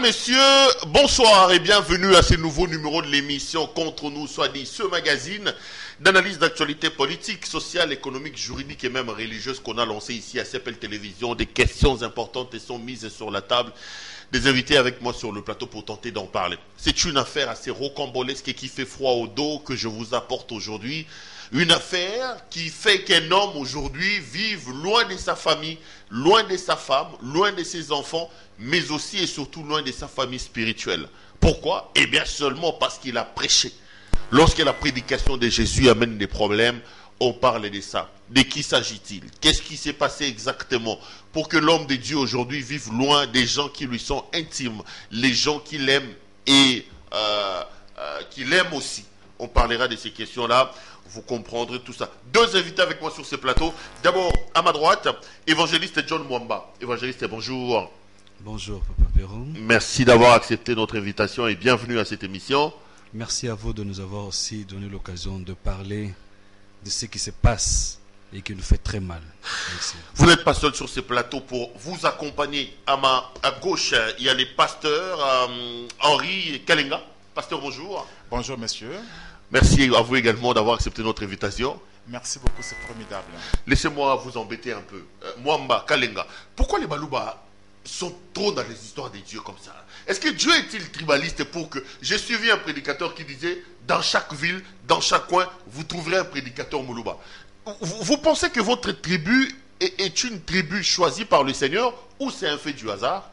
messieurs, bonsoir et bienvenue à ce nouveau numéro de l'émission Contre nous, soit dit ce magazine d'analyse d'actualité politique, sociale, économique, juridique et même religieuse qu'on a lancé ici à CPL Télévision. Des questions importantes sont mises sur la table. Des invités avec moi sur le plateau pour tenter d'en parler. C'est une affaire assez rocambolesque et qui fait froid au dos que je vous apporte aujourd'hui. Une affaire qui fait qu'un homme aujourd'hui vive loin de sa famille, loin de sa femme, loin de ses enfants, mais aussi et surtout loin de sa famille spirituelle. Pourquoi? Eh bien seulement parce qu'il a prêché. Lorsque la prédication de Jésus amène des problèmes, on parle de ça. De qui s'agit-il? Qu'est-ce qui s'est passé exactement pour que l'homme de Dieu aujourd'hui vive loin des gens qui lui sont intimes, les gens qu'il aime et qu'il aime aussi? On parlera de ces questions-là. Vous comprendrez tout ça. Deux invités avec moi sur ce plateau. D'abord, à ma droite, évangéliste John Mwamba. Évangéliste, bonjour. Bonjour, Papa Perron. Merci d'avoir accepté notre invitation et bienvenue à cette émission. Merci à vous de nous avoir aussi donné l'occasion de parler de ce qui se passe et qui nous fait très mal. Merci. Vous n'êtes pas seul sur ce plateau pour vous accompagner. À gauche, il y a les pasteurs Henri Kalenga. Pasteur, bonjour. Bonjour, monsieur. Merci à vous également d'avoir accepté notre invitation. Merci beaucoup, c'est formidable. Laissez-moi vous embêter un peu. Mwamba, Kalenga, pourquoi les Balouba sont trop dans les histoires des dieux comme ça? Est-ce que Dieu est-il tribaliste pour que... J'ai suivi un prédicateur qui disait, dans chaque ville, dans chaque coin, vous trouverez un prédicateur Moulouba. Vous pensez que votre tribu est une tribu choisie par le Seigneur ou c'est un fait du hasard?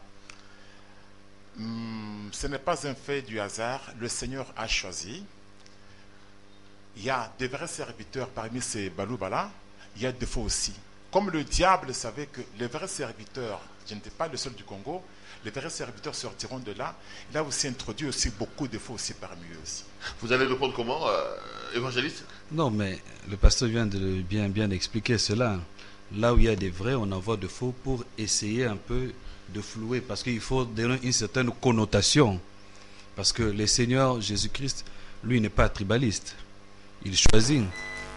Ce n'est pas un fait du hasard. Le Seigneur a choisi. Il y a des vrais serviteurs parmi ces Balouba-là. Il y a des faux aussi. Comme le diable savait que les vrais serviteurs, je n'étais pas le seul du Congo, les vrais serviteurs sortiront de là. Il a aussi introduit aussi beaucoup de faux aussi parmi eux aussi. Vous allez répondre comment, évangéliste? Non, mais le pasteur vient de bien expliquer cela. Là où il y a des vrais, on envoie de faux pour essayer un peu de flouer, parce qu'il faut donner une certaine connotation. Parce que le Seigneur Jésus-Christ, lui, n'est pas tribaliste. Il choisit.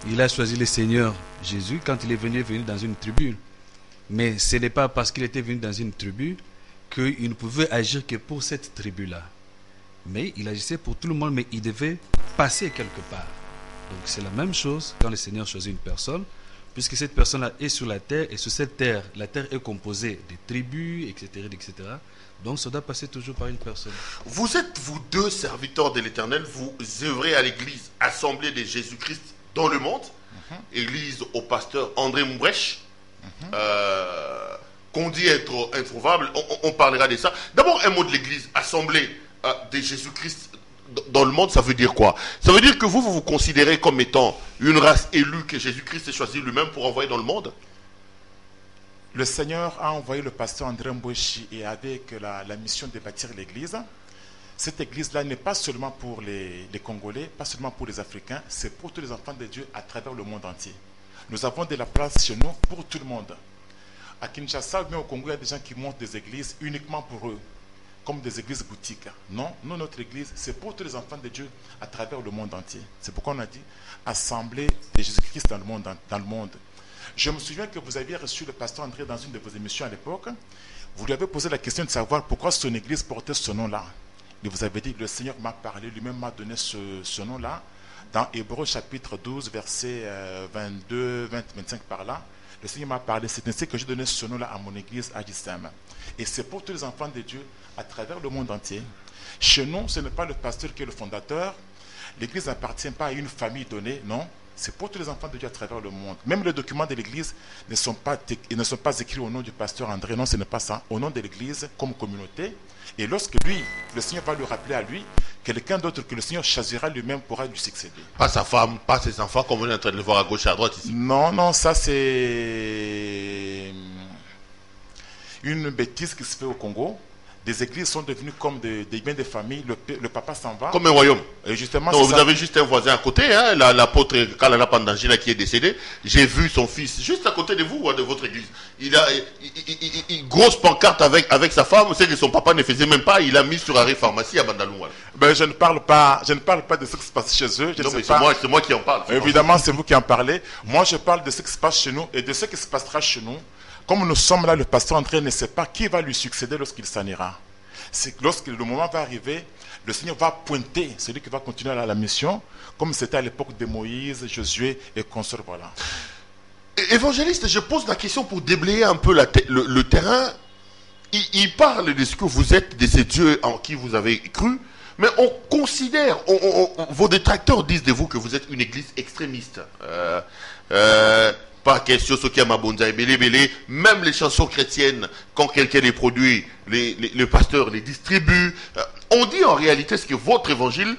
Il a choisi le Seigneur Jésus quand il est venu dans une tribu. Mais ce n'est pas parce qu'il était venu dans une tribu qu'il ne pouvait agir que pour cette tribu-là. Mais il agissait pour tout le monde, mais il devait passer quelque part. Donc c'est la même chose quand le Seigneur choisit une personne, puisque cette personne-là est sur la terre, et sur cette terre, la terre est composée des tribus, etc., etc. Donc ça doit passer toujours par une personne. Vous êtes, vous deux, serviteurs de l'Éternel, vous œuvrez à l'église Assemblée de Jésus-Christ dans le monde, église au pasteur André Moubrèche, qu'on dit être introuvable. On parlera de ça. D'abord, un mot de l'église Assemblée de Jésus-Christ dans le monde, ça veut dire quoi? Ça veut dire que vous vous considérez comme étant une race élue que Jésus-Christ ait choisi lui-même pour envoyer dans le monde? Le Seigneur a envoyé le pasteur André Mboshi et avec la mission de bâtir l'église. Cette église-là n'est pas seulement pour les Congolais, pas seulement pour les Africains, c'est pour tous les enfants de Dieu à travers le monde entier. Nous avons de la place chez nous pour tout le monde. À Kinshasa, ou bien au Congo, il y a des gens qui montent des églises uniquement pour eux, comme des églises boutiques. Non, nous, notre église, c'est pour tous les enfants de Dieu à travers le monde entier. C'est pourquoi on a dit Assemblée de Jésus-Christ dans le monde. Je me souviens que vous aviez reçu le pasteur André dans une de vos émissions à l'époque. Vous lui avez posé la question de savoir pourquoi son église portait ce nom-là. Et vous avez dit que le Seigneur m'a parlé, lui-même m'a donné ce nom-là. Dans Hébreux chapitre 12, versets 22, 20, 25 par là, le Seigneur m'a parlé. C'est ainsi que j'ai donné ce nom-là à mon église à Gisem. Et c'est pour tous les enfants de Dieu à travers le monde entier. Chez nous, ce n'est pas le pasteur qui est le fondateur. L'église n'appartient pas à une famille donnée, non. C'est pour tous les enfants de Dieu à travers le monde. Même les documents de l'église ne sont pas écrits au nom du pasteur André. Non, ce n'est pas ça. Au nom de l'église comme communauté. Et lorsque lui, le Seigneur va lui rappeler à lui, quelqu'un d'autre que le Seigneur choisira lui-même pourra lui succéder. Pas sa femme, pas ses enfants, comme on est en train de le voir à gauche et à droite ici. Non, ça c'est une bêtise qui se fait au Congo. Des églises sont devenues comme des biens de famille. Le papa s'en va. Comme un royaume. Et justement, donc, vous avez juste un voisin à côté, hein, l'apôtre Kalala Pandangila qui est décédé. J'ai vu son fils juste à côté de vous, de votre église. Il a une grosse pancarte avec sa femme. C'est que son papa ne faisait même pas. Il a mis sur arrêt pharmacie à Bandalou. Ben, je ne parle pas de ce qui se passe chez eux. C'est moi qui en parle. Évidemment, c'est vous qui en parlez. Moi, je parle de ce qui se passe chez nous et de ce qui se passera chez nous. Comme nous sommes là, le pasteur André ne sait pas qui va lui succéder lorsqu'il s'en ira. c'est que lorsque le moment va arriver, le Seigneur va pointer celui qui va continuer la mission, comme c'était à l'époque de Moïse, Josué et consorts. Voilà. Évangéliste, je pose la question pour déblayer un peu le terrain. Il parle de ce que vous êtes, de ces dieux en qui vous avez cru, mais on considère, vos détracteurs disent de vous que vous êtes une église extrémiste. Pas question ce qui a Mabonza et Bélé, même les chansons chrétiennes, quand quelqu'un les produit, le pasteur les distribue. On dit en réalité ce que votre évangile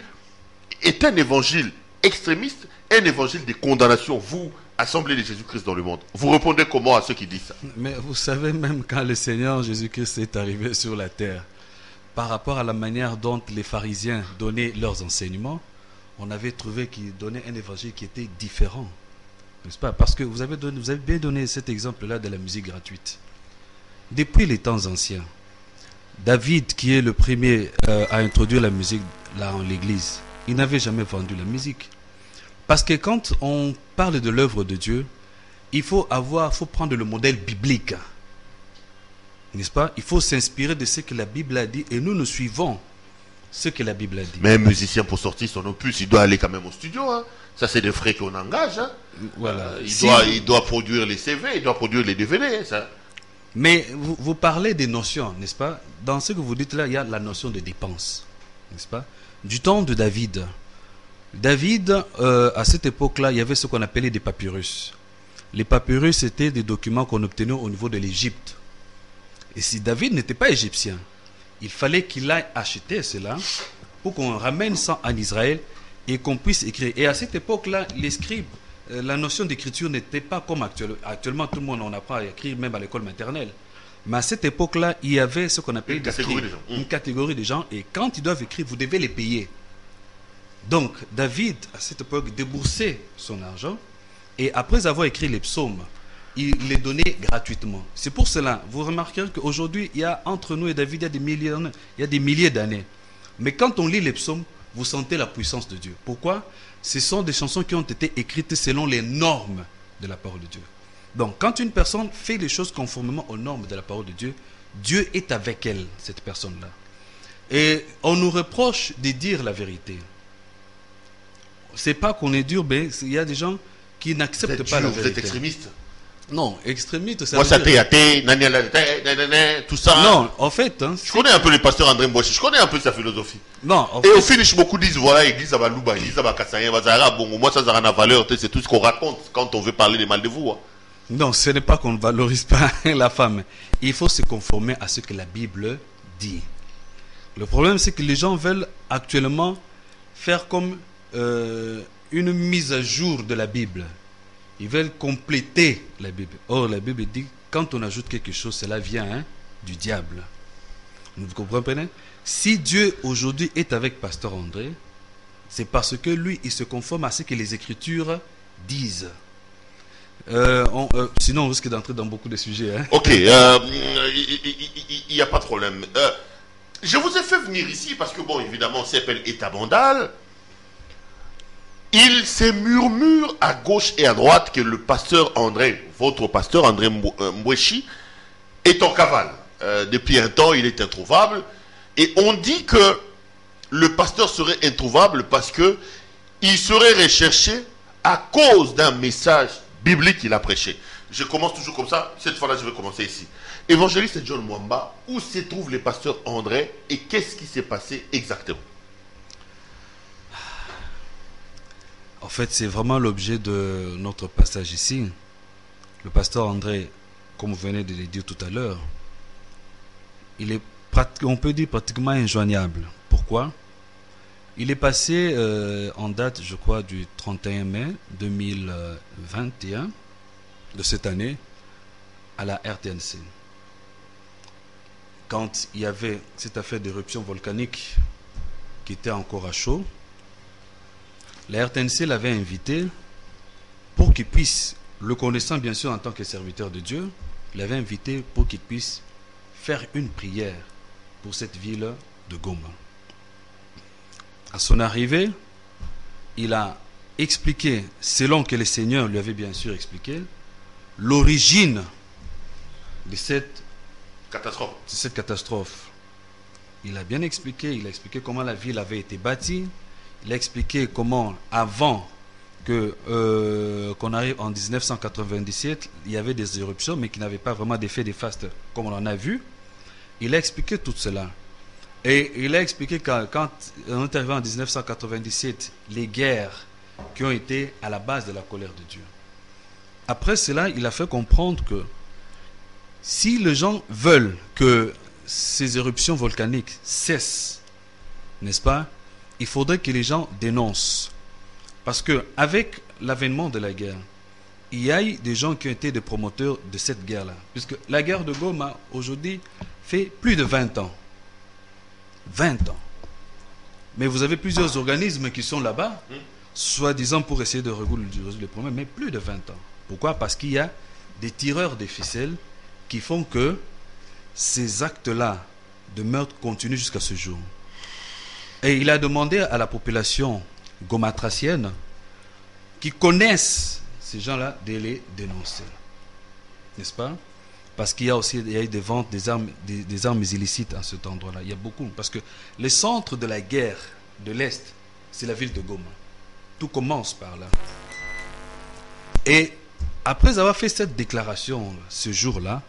est un évangile extrémiste, un évangile de condamnation. Vous, Assemblée de Jésus-Christ dans le monde, vous répondez comment à ceux qui disent ça? Mais vous savez, même quand le Seigneur Jésus-Christ est arrivé sur la terre, par rapport à la manière dont les pharisiens donnaient leurs enseignements, on avait trouvé qu'ils donnaient un évangile qui était différent. N'est-ce pas? Parce que vous avez bien donné cet exemple-là de la musique gratuite. Depuis les temps anciens, David, qui est le premier à introduire la musique là en l'église, il n'avait jamais vendu la musique. Parce que quand on parle de l'œuvre de Dieu, il faut prendre le modèle biblique. N'est-ce pas? Il faut s'inspirer de ce que la Bible a dit et nous suivons ce que la Bible a dit. Mais un musicien, pour sortir son opus, il doit aller quand même au studio. Hein. Ça, c'est des frais qu'on engage. Hein. Voilà. Il doit produire les CV, il doit produire les DVD. Ça. Mais vous parlez des notions, n'est-ce pas? Dans ce que vous dites là, il y a la notion de dépense. N'est-ce pas? Du temps de David. À cette époque-là, il y avait ce qu'on appelait des papyrus. Les papyrus, c'était des documents qu'on obtenait au niveau de l'Égypte. Et si David n'était pas égyptien, il fallait qu'il aille acheter cela pour qu'on ramène ça en Israël et qu'on puisse écrire. Et à cette époque-là, les scribes, la notion d'écriture n'était pas comme actuellement. Actuellement, tout le monde en apprend à écrire, même à l'école maternelle. Mais à cette époque-là, il y avait ce qu'on appelait une catégorie de gens. Et quand ils doivent écrire, vous devez les payer. Donc, David, à cette époque, déboursait son argent. Et après avoir écrit les psaumes, il les donnait gratuitement. C'est pour cela, vous remarquerez qu'aujourd'hui, il y a entre nous et David, il y a des milliers d'années. Mais quand on lit les psaumes, vous sentez la puissance de Dieu. Pourquoi? Ce sont des chansons qui ont été écrites selon les normes de la parole de Dieu. Donc, quand une personne fait les choses conformément aux normes de la parole de Dieu, Dieu est avec elle, cette personne-là. Et on nous reproche de dire la vérité. C'est pas qu'on est dur, mais il y a des gens qui n'acceptent pas la vérité. Vous êtes extrémiste? Non, extrémiste, ça moi, veut dire... tout ça. Non, en fait... Hein, je connais un peu le pasteur André Mbouachi, je connais un peu sa philosophie. Non, et au finish, beaucoup disent, voilà, l'église à Balouba, l'église à Bakassayen, bon, moi, ça n'a pas valeur, c'est tout ce qu'on raconte quand on veut parler des mal de vous. Hein. Non, ce n'est pas qu'on ne valorise pas la femme. Il faut se conformer à ce que la Bible dit. Le problème, c'est que les gens veulent actuellement faire comme une mise à jour de la Bible. Ils veulent compléter la Bible. Or, la Bible dit, quand on ajoute quelque chose, cela vient du diable. Vous comprenez? Si Dieu, aujourd'hui, est avec Pasteur André, c'est parce que lui, il se conforme à ce que les Écritures disent. Sinon, on risque d'entrer dans beaucoup de sujets. Hein. Ok, il n'y a pas de problème. Je vous ai fait venir ici parce que, bon, évidemment, on s'appelle État Bandal. Il se murmure à gauche et à droite que le pasteur André, votre pasteur André Mbouachi, est en cavale. Depuis un temps, il est introuvable. Et on dit que le pasteur serait introuvable parce que il serait recherché à cause d'un message biblique qu'il a prêché. Je commence toujours comme ça. Cette fois-là, je vais commencer ici. Évangéliste John Mwamba, où se trouve le pasteur André et qu'est-ce qui s'est passé exactement? En fait, c'est vraiment l'objet de notre passage ici. Le pasteur André, comme vous venez de le dire tout à l'heure, il est, on peut dire, pratiquement injoignable. Pourquoi? Il est passé en date, je crois, du 31 mai 2021 de cette année à la RTNC. Quand il y avait cette affaire d'éruption volcanique qui était encore à chaud, la RTNC l'avait invité pour qu'il puisse, le connaissant bien sûr en tant que serviteur de Dieu, l'avait invité pour qu'il puisse faire une prière pour cette ville de Goma. À son arrivée, il a expliqué, selon que le Seigneur lui avait bien sûr expliqué, l'origine de cette catastrophe. il a bien expliqué. Il a expliqué comment la ville avait été bâtie. Il a expliqué comment, avant qu'on arrive en 1997, il y avait des éruptions, mais qui n'avaient pas vraiment d'effet néfaste, comme on en a vu. Il a expliqué tout cela. Et il a expliqué que quand on est arrivé en 1997, les guerres qui ont été à la base de la colère de Dieu. Après cela, il a fait comprendre que si les gens veulent que ces éruptions volcaniques cessent, n'est-ce pas, il faudrait que les gens dénoncent. Parce qu'avec l'avènement de la guerre, il y a eu des gens qui ont été des promoteurs de cette guerre-là. Puisque la guerre de Goma, aujourd'hui, fait plus de 20 ans. 20 ans. Mais vous avez plusieurs organismes qui sont là-bas, soi-disant pour essayer de résoudre les problèmes, mais plus de 20 ans. Pourquoi? Parce qu'il y a des tireurs de ficelles qui font que ces actes-là de meurtre continuent jusqu'à ce jour. Et il a demandé à la population gomatracienne qui connaissent ces gens-là de les dénoncer. N'est-ce pas? Parce qu'il y a aussi eu des ventes des armes illicites à cet endroit-là. Il y a beaucoup. Parce que le centre de la guerre de l'Est, c'est la ville de Goma. Tout commence par là. Et après avoir fait cette déclaration ce jour-là,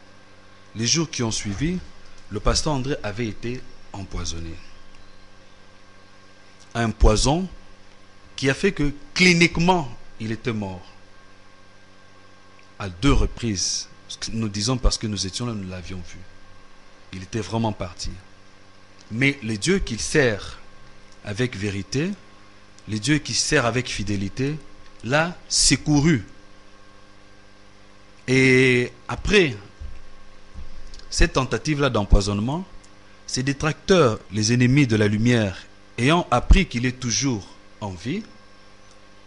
les jours qui ont suivi, le pasteur André avait été empoisonné. Un poison qui a fait que cliniquement, il était mort. À 2 reprises. Nous disons parce que nous étions là, nous l'avions vu. Il était vraiment parti. Mais le Dieu qu'il sert avec vérité, le Dieu qui sert avec fidélité, l'a secouru. Et après cette tentative-là d'empoisonnement, ses détracteurs, les ennemis de la lumière, ayant appris qu'il est toujours en vie,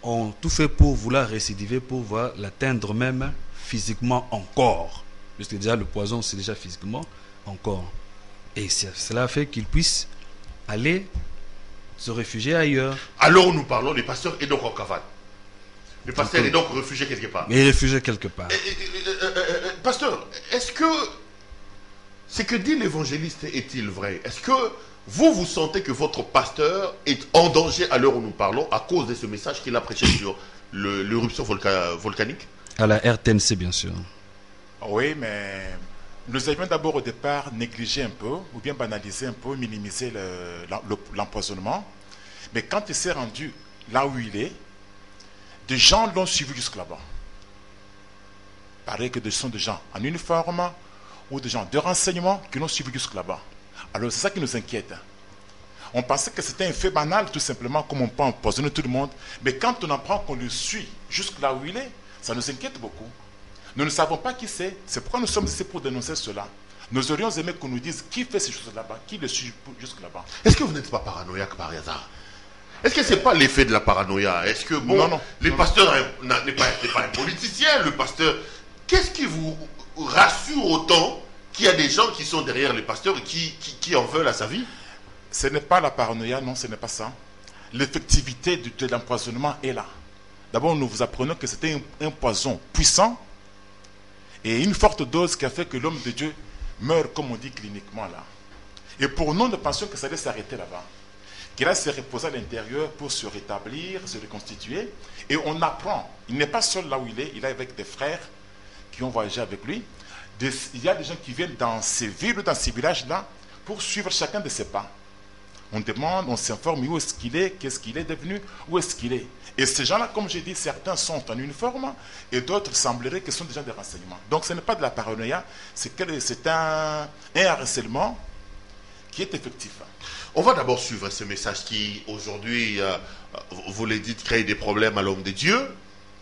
ont tout fait pour vouloir récidiver, pour vouloir l'atteindre même physiquement encore. Puisque déjà le poison, c'est déjà physiquement encore. Et cela fait qu'il puisse aller se réfugier ailleurs. Alors nous parlons du pasteur Enoch Okavan. Le pasteur est donc réfugié quelque part. Mais réfugié quelque part. Pasteur, est-ce que ce que dit l'évangéliste est-il vrai? Est-ce que vous sentez que votre pasteur est en danger à l'heure où nous parlons à cause de ce message qu'il a prêché sur l'éruption volcanique? À la RTNC, bien sûr. Oui, mais nous avions d'abord au départ négligé un peu, ou bien banalisé un peu, minimiser l'empoisonnement. Mais quand il s'est rendu là où il est, des gens l'ont suivi jusque là-bas. Pareil que ce sont des gens en uniforme ou des gens de renseignement qui l'ont suivi jusque là-bas. Alors c'est ça qui nous inquiète. On pensait que c'était un fait banal, tout simplement, comme on peut empoisonner tout le monde. Mais quand on apprend qu'on le suit jusque là où il est, ça nous inquiète beaucoup. Nous ne savons pas qui c'est. C'est pourquoi nous sommes ici pour dénoncer cela. Nous aurions aimé qu'on nous dise qui fait ces choses là-bas, qui le suit jusque là-bas. Est-ce que vous n'êtes pas paranoïaque par hasard? Est-ce que ce n'est pas l'effet de la paranoïa? Est-ce que, bon, non, le pasteur n'est pas un politicien, le pasteur... Qu'est-ce qui vous rassure autant qu'il y a des gens qui sont derrière les pasteurs et qui en veulent à sa vie? Ce n'est pas la paranoïa, non, ce n'est pas ça. L'effectivité de l'empoisonnement est là. D'abord, nous vous apprenons que c'était un poison puissant et une forte dose qui a fait que l'homme de Dieu meurt, comme on dit cliniquement là. Et pour nous, nous pensions que ça allait s'arrêter là-bas. Qu'il allait se reposer à l'intérieur pour se rétablir, se reconstituer. Et on apprend, il n'est pas seul là où il est avec des frères qui ont voyagé avec lui. Il y a des gens qui viennent dans ces villes ou dans ces villages-là pour suivre chacun de ses pas. On demande, on s'informe où est-ce qu'il est, qu'est-ce qu'il est devenu, où est-ce qu'il est. Et ces gens-là, comme j'ai dit, certains sont en uniforme et d'autres sembleraient que ce sont des gens de renseignement. Donc ce n'est pas de la paranoïa, c'est un harcèlement qui est effectif. On va d'abord suivre ce message qui, aujourd'hui, vous l'avez dit, crée des problèmes à l'homme de Dieu.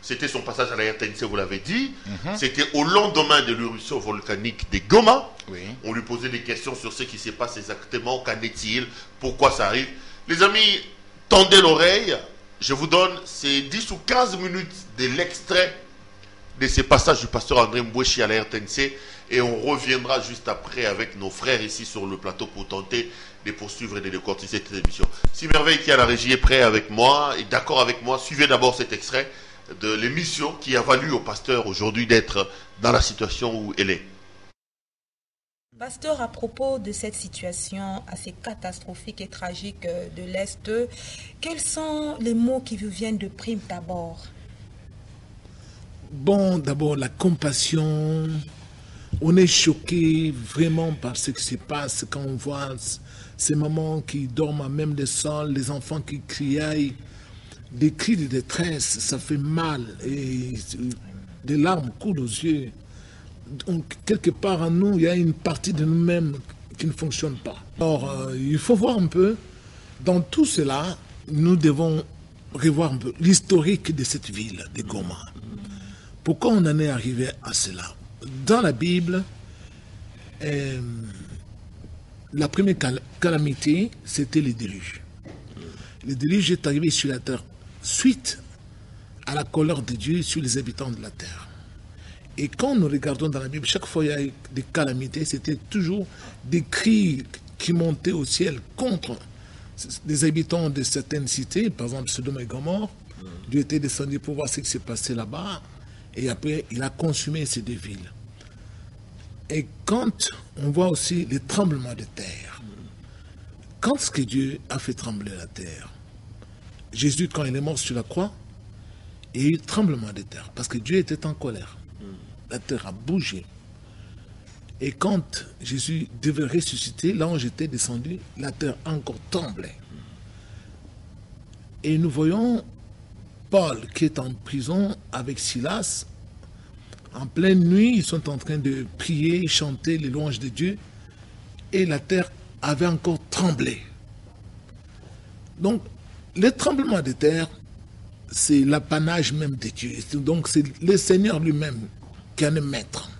C'était son passage à la RTNC, vous l'avez dit. C'était au lendemain de l'éruption volcanique de Goma. Oui. On lui posait des questions sur ce qui se passe exactement, qu'en est-il, pourquoi ça arrive. Les amis, tendez l'oreille. Je vous donne ces 10 ou 15 minutes de l'extrait de ce passage du pasteur André Mbouechi à la RTNC. Et on reviendra juste après avec nos frères ici sur le plateau pour tenter de poursuivre et de décortiquer cette émission. Si Merveille qui est à la régie est prêt avec moi et d'accord avec moi, suivez d'abord cet extrait de l'émission qui a valu au pasteur aujourd'hui d'être dans la situation où elle est. Pasteur, à propos de cette situation assez catastrophique et tragique de l'Est, quels sont les mots qui vous viennent de prime d'abord? Bon, d'abord la compassion. On est choqué vraiment par ce qui se passe quand on voit ces mamans qui dorment à même des sols, les enfants qui crient, des cris de détresse, ça fait mal et des larmes coulent aux yeux. Donc, quelque part en nous, il y a une partie de nous-mêmes qui ne fonctionne pas. Alors, il faut voir un peu, dans tout cela, nous devons revoir un peu l'historique de cette ville, de Goma. Pourquoi on en est arrivé à cela? Dans la Bible, la première calamité, c'était le déluge. Le déluge est arrivé sur la terre suite à la colère de Dieu sur les habitants de la terre. Et quand nous regardons dans la Bible, chaque fois il y a des calamités, c'était toujours des cris qui montaient au ciel contre les habitants de certaines cités, par exemple Sodome et Gomorrhe. Dieu était descendu pour voir ce qui s'est passé là-bas, et après il a consumé ces deux villes. Et quand on voit aussi les tremblements de terre, quand est-ce que Dieu a fait trembler la terre? Jésus, quand il est mort sur la croix, il y a eu tremblement de terre, parce que Dieu était en colère. La terre a bougé. Et quand Jésus devait ressusciter, l'ange était descendu, la terre encore tremblait. Et nous voyons Paul qui est en prison avec Silas. En pleine nuit, ils sont en train de prier, chanter les louanges de Dieu. Et la terre avait encore tremblé. Donc, le tremblement de terre, c'est l'apanage même de Dieu. Donc, c'est le Seigneur lui-même qui en est maître.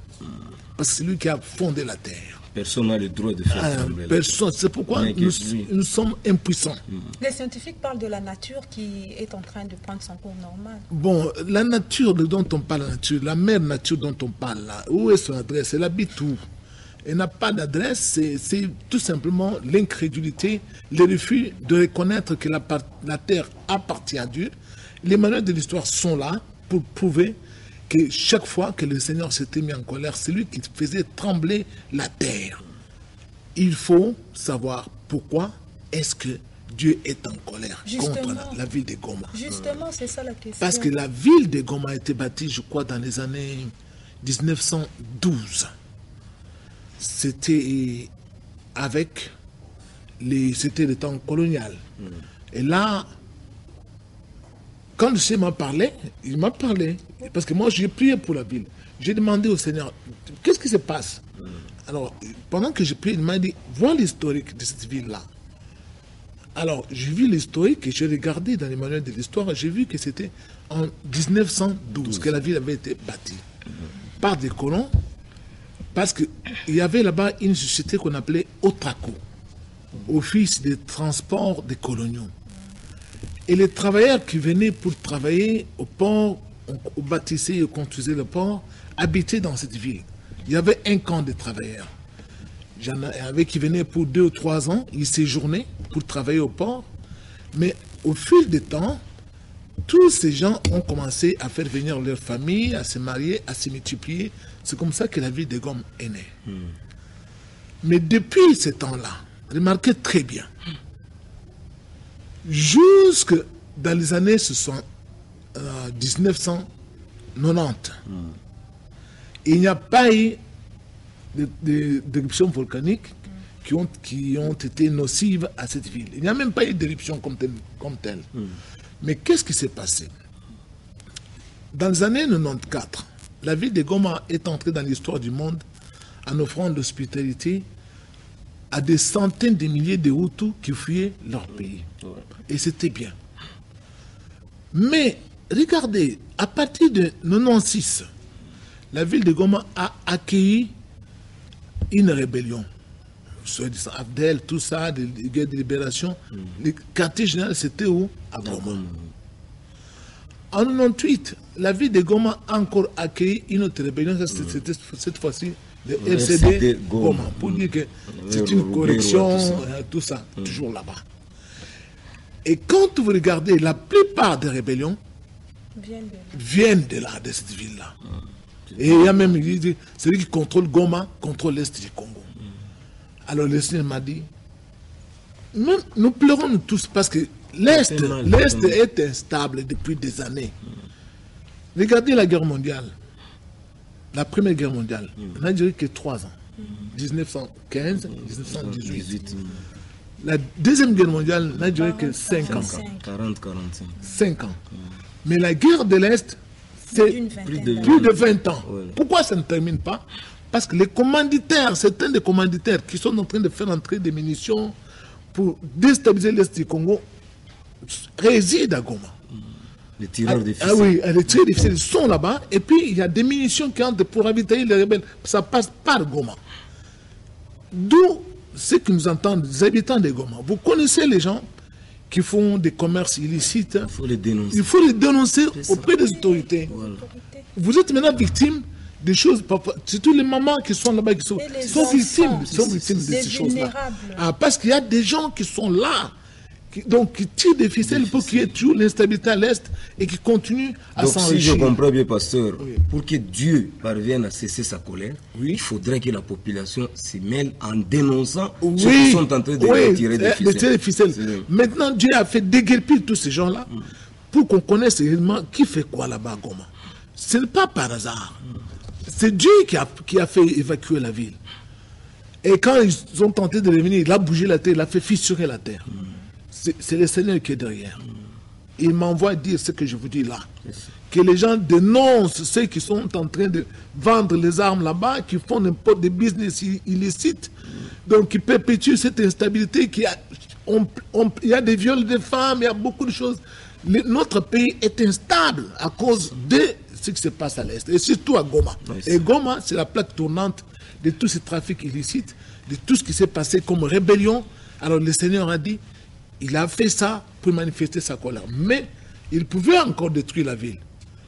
Parce que c'est lui qui a fondé la terre. Personne n'a le droit de faire trembler. Personne. C'est pourquoi nous sommes impuissants. Les scientifiques parlent de la nature qui est en train de prendre son cours normal. Bon, la nature dont on parle, la mère nature dont on parle, là, où est son adresse? Elle habite où? Elle n'a pas d'adresse, c'est tout simplement l'incrédulité, le refus de reconnaître que la terre appartient à Dieu. Les manuels de l'histoire sont là pour prouver que chaque fois que le Seigneur s'était mis en colère, c'est lui qui faisait trembler la terre. Il faut savoir pourquoi est-ce que Dieu est en colère contre la ville de Goma. Justement, c'est ça la question. Parce que la ville de Goma a été bâtie, je crois, dans les années 1912. C'était avec c'était le temps colonial. Et là, quand le Seigneur m'a parlé, il m'a parlé. Parce que moi, j'ai prié pour la ville. J'ai demandé au Seigneur, qu'est-ce qui se passe? Alors, pendant que j'ai prié, il m'a dit, vois l'historique de cette ville-là. Alors, j'ai vu l'historique et j'ai regardé dans les manuels de l'histoire, j'ai vu que c'était en 1912 que la ville avait été bâtie par des colons, parce qu'il y avait là-bas une société qu'on appelait Otraco, Office de transport des coloniaux. Et les travailleurs qui venaient pour travailler au port, on bâtissait et construisait le port, habitaient dans cette ville. Il y avait un camp de travailleurs. Il y en avait qui venaient pour 2 ou 3 ans, ils séjournaient pour travailler au port. Mais au fil du temps, tous ces gens ont commencé à faire venir leur famille, à se marier, à se multiplier. C'est comme ça que la ville de Goma est née. Mais depuis ce temps-là, remarquez très bien, jusque dans les années 1990, il n'y a pas eu d'éruptions volcaniques qui ont été nocives à cette ville. Il n'y a même pas eu d'éruption comme telle. Mais qu'est-ce qui s'est passé? Dans les années 94, la ville de Goma est entrée dans l'histoire du monde en offrant l'hospitalité à des centaines de milliers de Hutus qui fuyaient leur pays. Et c'était bien. Mais regardez, à partir de 1996, la ville de Goma a accueilli une rébellion. Abdel, tout ça, des guerres de libération. Le quartier général, c'était où? À Goma. En 1998, la ville de Goma a encore accueilli une autre rébellion. C'était cette fois-ci le RCD Goma. Pour dire que c'est une correction, tout ça, toujours là-bas. Et quand vous regardez, la plupart des rébellions viennent de là, de cette ville-là. Et il y a même celui qui contrôle Goma, contrôle l'Est du Congo. Alors le Seigneur m'a dit, même, nous pleurons nous tous parce que l'Est est instable depuis des années. Regardez la guerre mondiale, la première guerre mondiale, n'a duré que 3 ans, 1915, 1918. La deuxième guerre mondiale n'a duré que 5 ans. 40-45. 5 ans. Mais la guerre de l'Est, c'est plus de 20 ans. Ouais. Pourquoi ça ne termine pas? Parce que les commanditaires, certains des commanditaires qui sont en train de faire entrer des munitions pour déstabiliser l'Est du Congo, résident à Goma. Les tireurs de ficelle. Ah oui, les tireurs de ficelle sont là-bas. Et puis, il y a des munitions qui entrent pour ravitailler les rebelles. Ça passe par Goma. D'où ceux qui nous entendent, les habitants de Goma. Vous connaissez les gens qui font des commerces illicites. Il faut les dénoncer. Il faut les dénoncer auprès des autorités. Voilà. Vous êtes maintenant victime des choses, surtout les mamans qui sont là-bas, qui sont victimes de ces choses-là. Parce qu'il y a des gens qui sont là, qui tirent des ficelles pour qu'il y ait toujours l'instabilité à l'Est et qui continuent à s'enrichir. Donc si je comprends bien, pasteur, pour que Dieu parvienne à cesser sa colère, il faudrait que la population se mêle en dénonçant ceux qui sont en train de tirer des ficelles. Maintenant, Dieu a fait déguerpir tous ces gens-là pour qu'on connaisse réellement qui fait quoi là-bas à Goma. Ce n'est pas par hasard. C'est Dieu qui a fait évacuer la ville. Et quand ils ont tenté de revenir, il a bougé la terre, il a fait fissurer la terre. C'est le Seigneur qui est derrière. Il m'envoie dire ce que je vous dis là. Que les gens dénoncent ceux qui sont en train de vendre les armes là-bas, qui font n'importe des business illicites, donc qui perpétuent cette instabilité, il y a des viols de femmes, il y a beaucoup de choses. Notre pays est instable à cause de ce qui se passe à l'Est, et surtout à Goma. Et Goma, c'est la plaque tournante de tous ces trafics illicites, de tout ce qui s'est passé comme rébellion. Alors le Seigneur a dit, il a fait ça pour manifester sa colère. Mais il pouvait encore détruire la ville.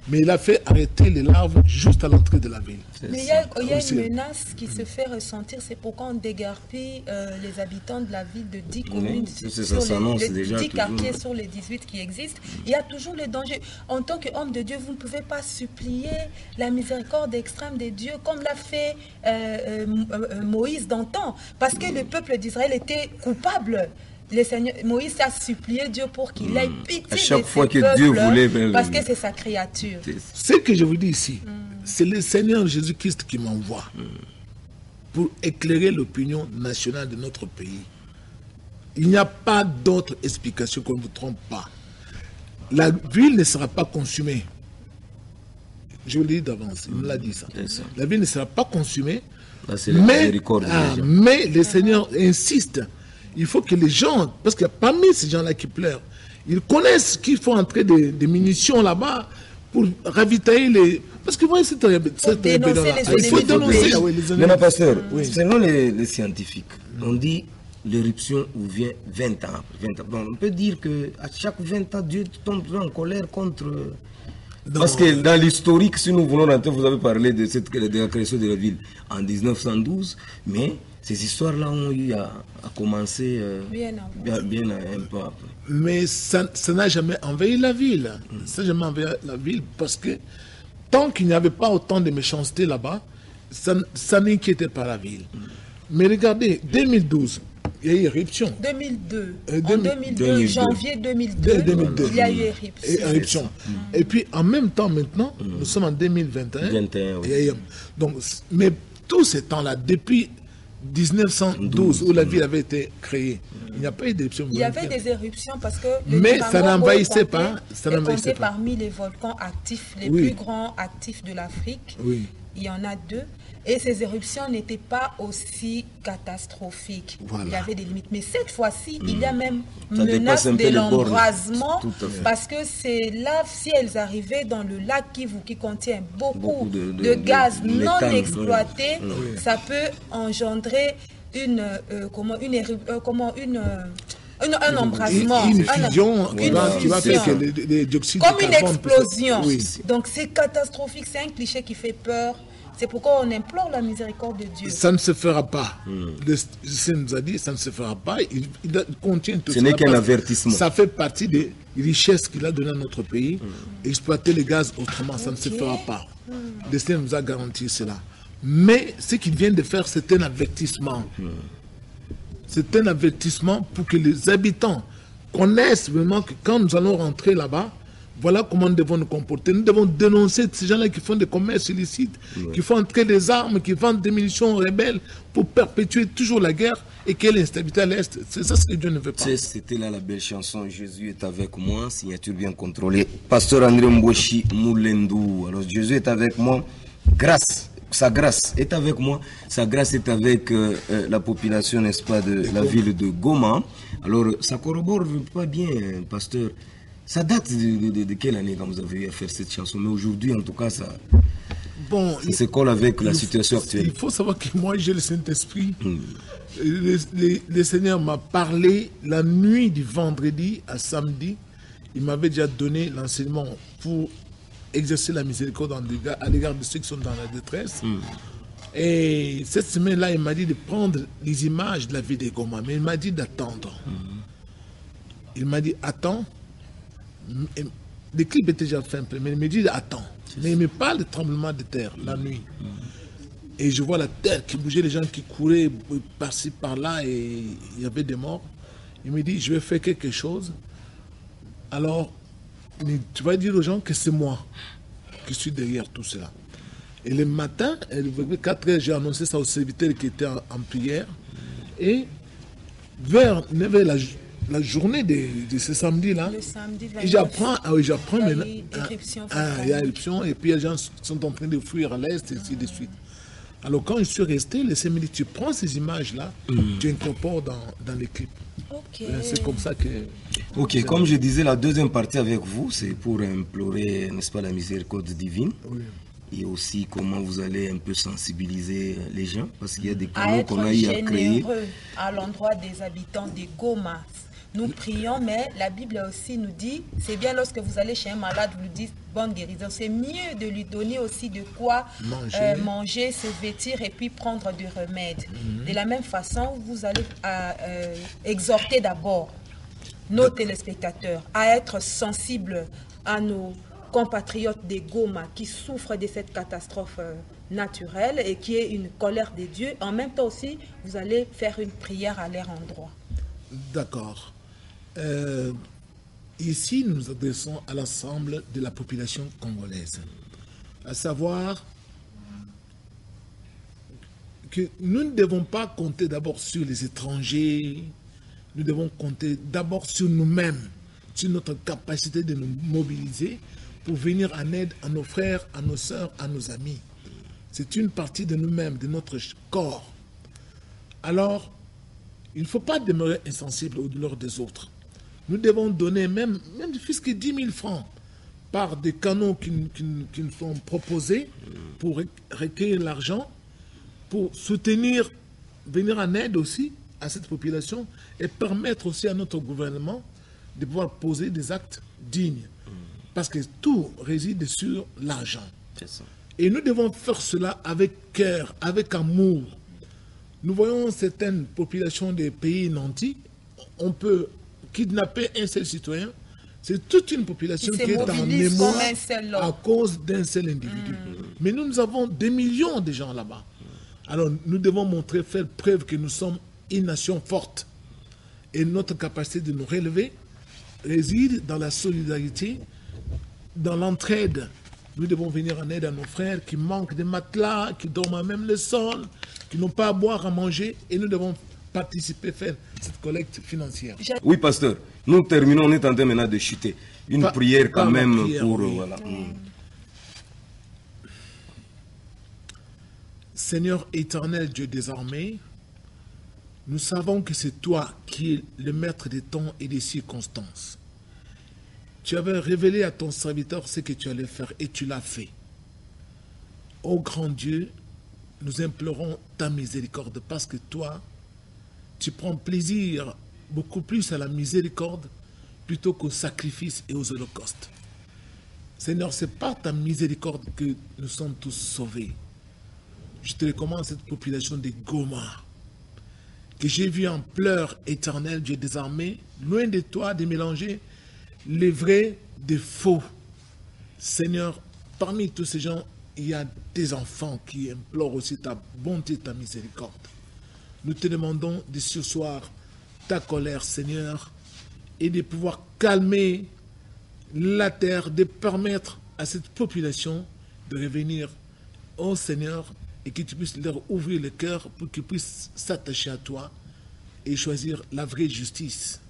Mais il a fait arrêter les larves juste à l'entrée de la ville. Mais il y a une menace qui se fait ressentir, c'est pourquoi on déguerpit les habitants de la ville de 10 communes, sur les 10 quartiers sur les 18 qui existent. Il y a toujours le danger. En tant qu'homme de Dieu, vous ne pouvez pas supplier la miséricorde extrême de Dieu comme l'a fait Moïse d'antan. Parce que le peuple d'Israël était coupable. Moïse a supplié Dieu pour qu'il ait pitié à chaque de fois ces que Dieu peuples, voulait, parce que c'est sa créature. Ce que je vous dis ici, c'est le Seigneur Jésus-Christ qui m'envoie pour éclairer l'opinion nationale de notre pays. Il n'y a pas d'autre explication qu'on ne vous trompe pas. La ville ne sera pas consumée. Je vous le dis d'avance, il me l'a dit ça. La ville ne sera pas consumée, là, mais le Seigneur insiste. Il faut que les gens, parce qu'il y a parmi ces gens-là qui pleurent, ils connaissent qu'il faut entrer des munitions là-bas pour ravitailler les... Parce que vous voyez, cette dénoncer les il faut dénoncer les ennemis. Mais pasteur, selon les scientifiques, on dit l'éruption vient 20 ans après. 20 ans. Donc, on peut dire qu'à chaque 20 ans, Dieu tombe en colère contre... Parce que dans l'historique, si nous voulons rentrer, vous avez parlé de la création de la ville en 1912, mais ces histoires-là ont eu à commencer bien un peu après. Mais ça n'a jamais envahi la ville. Ça n'a jamais envahi la ville parce que tant qu'il n'y avait pas autant de méchanceté là-bas, ça n'inquiétait pas la ville. Mais regardez, 2012, il y a eu éruption. 2002. En 2002, janvier 2002, il y a eu éruption. Et puis en même temps maintenant, nous sommes en 2021. Donc, mais tout ce temps-là, depuis 1912 où la ville avait été créée, il n'y a pas eu d'éruption. Il y avait des éruptions parce que mais ça n'envahissait pas. Ça n'envahissait pas. Parmi les volcans actifs, les plus grands actifs de l'Afrique, il y en a 2. Et ces éruptions n'étaient pas aussi catastrophiques. Voilà. Il y avait des limites. Mais cette fois-ci, il y a même menace de l'embrasement parce que ces laves, si elles arrivaient dans le lac Kivu qui contient beaucoup de gaz non exploité, ça peut engendrer un embrasement, une fusion qui va faire que les dioxydes comme une explosion. Donc c'est catastrophique, c'est un cliché qui fait peur. C'est pourquoi on implore la miséricorde de Dieu. Ça ne se fera pas. Le Seigneur nous a dit, ça ne se fera pas. Il contient tout ça. Ce n'est qu'un avertissement. Ça fait partie des richesses qu'il a données à notre pays. Exploiter les gaz autrement, ça ne se fera pas. Le Seigneur nous a garanti cela. Mais ce qu'il vient de faire, c'est un avertissement. c'est un avertissement pour que les habitants connaissent vraiment que quand nous allons rentrer là-bas, voilà comment nous devons nous comporter. Nous devons dénoncer ces gens-là qui font des commerces illicites, qui font entrer des armes, qui vendent des munitions aux rebelles pour perpétuer toujours la guerre et qu'il y ait l'instabilité à l'Est. C'est ça ce que Dieu ne veut pas. C'était là la belle chanson « Jésus est avec moi », signature bien contrôlée. Pasteur André Mboshi Moulendou. Alors Jésus est avec moi, grâce, sa grâce est avec moi, sa grâce est avec la population, n'est-ce pas, de la ville de Goma. Alors ça corrobore pas bien, pasteur. Ça date de quelle année quand vous avez eu à faire cette chanson? Mais aujourd'hui, en tout cas, ça se colle avec la situation actuelle. Il faut savoir que moi, j'ai le Saint-Esprit. Le Seigneur m'a parlé la nuit du vendredi à samedi. Il m'avait déjà donné l'enseignement pour exercer la miséricorde à l'égard de ceux qui sont dans la détresse. Et cette semaine-là, il m'a dit de prendre les images de la vie des Goma. Mais il m'a dit d'attendre. Il m'a dit, attends. Le clip était déjà fait un peu, mais il me dit attends. Mais il me parle de tremblement de terre la nuit. Et je vois la terre qui bougeait, les gens qui couraient par-ci, par-là, et il y avait des morts. Il me dit je vais faire quelque chose. Alors, tu vas dire aux gens que c'est moi qui suis derrière tout cela. Et le matin, à 4h, j'ai annoncé ça aux serviteurs qui étaient en prière. Et vers 9h, la journée de ce samedi-là, j'apprends maintenant. Il y a éruption, et puis les gens sont en train de fuir à l'est, et ainsi de suite. Alors quand je suis resté, le samedi, tu prends ces images-là, tu incorpores dans les clips. C'est comme ça que... Ok, comme je disais, la deuxième partie avec vous, c'est pour implorer, n'est-ce pas, la miséricorde divine. Oui. Et aussi comment vous allez un peu sensibiliser les gens, parce qu'il y a des canaux qu'on a eu à créer. À l'endroit des habitants de Goma. Nous prions, mais la Bible aussi nous dit, c'est bien lorsque vous allez chez un malade, vous lui dites bonne guérison. C'est mieux de lui donner aussi de quoi manger, se vêtir et puis prendre du remède. De la même façon, vous allez exhorter d'abord nos téléspectateurs à être sensibles à nos compatriotes des Goma qui souffrent de cette catastrophe naturelle et qui est une colère de Dieu. En même temps aussi, vous allez faire une prière à leur endroit. D'accord. Ici, nous nous adressons à l'ensemble de la population congolaise, à savoir que nous ne devons pas compter d'abord sur les étrangers, nous devons compter d'abord sur nous-mêmes, sur notre capacité de nous mobiliser pour venir en aide à nos frères, à nos sœurs, à nos amis. C'est une partie de nous-mêmes, de notre corps. Alors, il ne faut pas demeurer insensible au douleurs des autres. Nous devons donner même jusqu'à 10 000 francs par des canaux qui nous sont proposés pour recueillir l'argent, pour soutenir, venir en aide aussi à cette population et permettre aussi à notre gouvernement de pouvoir poser des actes dignes. Parce que tout réside sur l'argent. Et nous devons faire cela avec cœur, avec amour. Nous voyons certaines populations des pays nantis, on peut kidnapper un seul citoyen, c'est toute une population qui est en mémoire à cause d'un seul individu. Mais nous avons des millions de gens là-bas. Alors nous devons faire preuve que nous sommes une nation forte. Et notre capacité de nous relever réside dans la solidarité, dans l'entraide. Nous devons venir en aide à nos frères qui manquent de matelas, qui dorment à même le sol, qui n'ont pas à boire, à manger, et nous devons participer, faire cette collecte financière. Oui, pasteur, nous terminons, on est en train maintenant de chuter. Une prière quand même prière, pour... Oui. Voilà. Seigneur éternel, Dieu des armées, nous savons que c'est toi qui es le maître des temps et des circonstances. Tu avais révélé à ton serviteur ce que tu allais faire et tu l'as fait. Ô grand Dieu, nous implorons ta miséricorde parce que toi, tu prends plaisir beaucoup plus à la miséricorde plutôt qu'au sacrifice et aux holocaustes. Seigneur, c'est par ta miséricorde que nous sommes tous sauvés. Je te recommande cette population de Goma que j'ai vu en pleurs éternels, Dieu des armées, loin de toi de mélanger les vrais des faux. Seigneur, parmi tous ces gens, il y a des enfants qui implorent aussi ta bonté, ta miséricorde. Nous te demandons de surseoir ta colère, Seigneur, et de pouvoir calmer la terre, de permettre à cette population de revenir au Seigneur et que tu puisses leur ouvrir le cœur pour qu'ils puissent s'attacher à toi et choisir la vraie justice.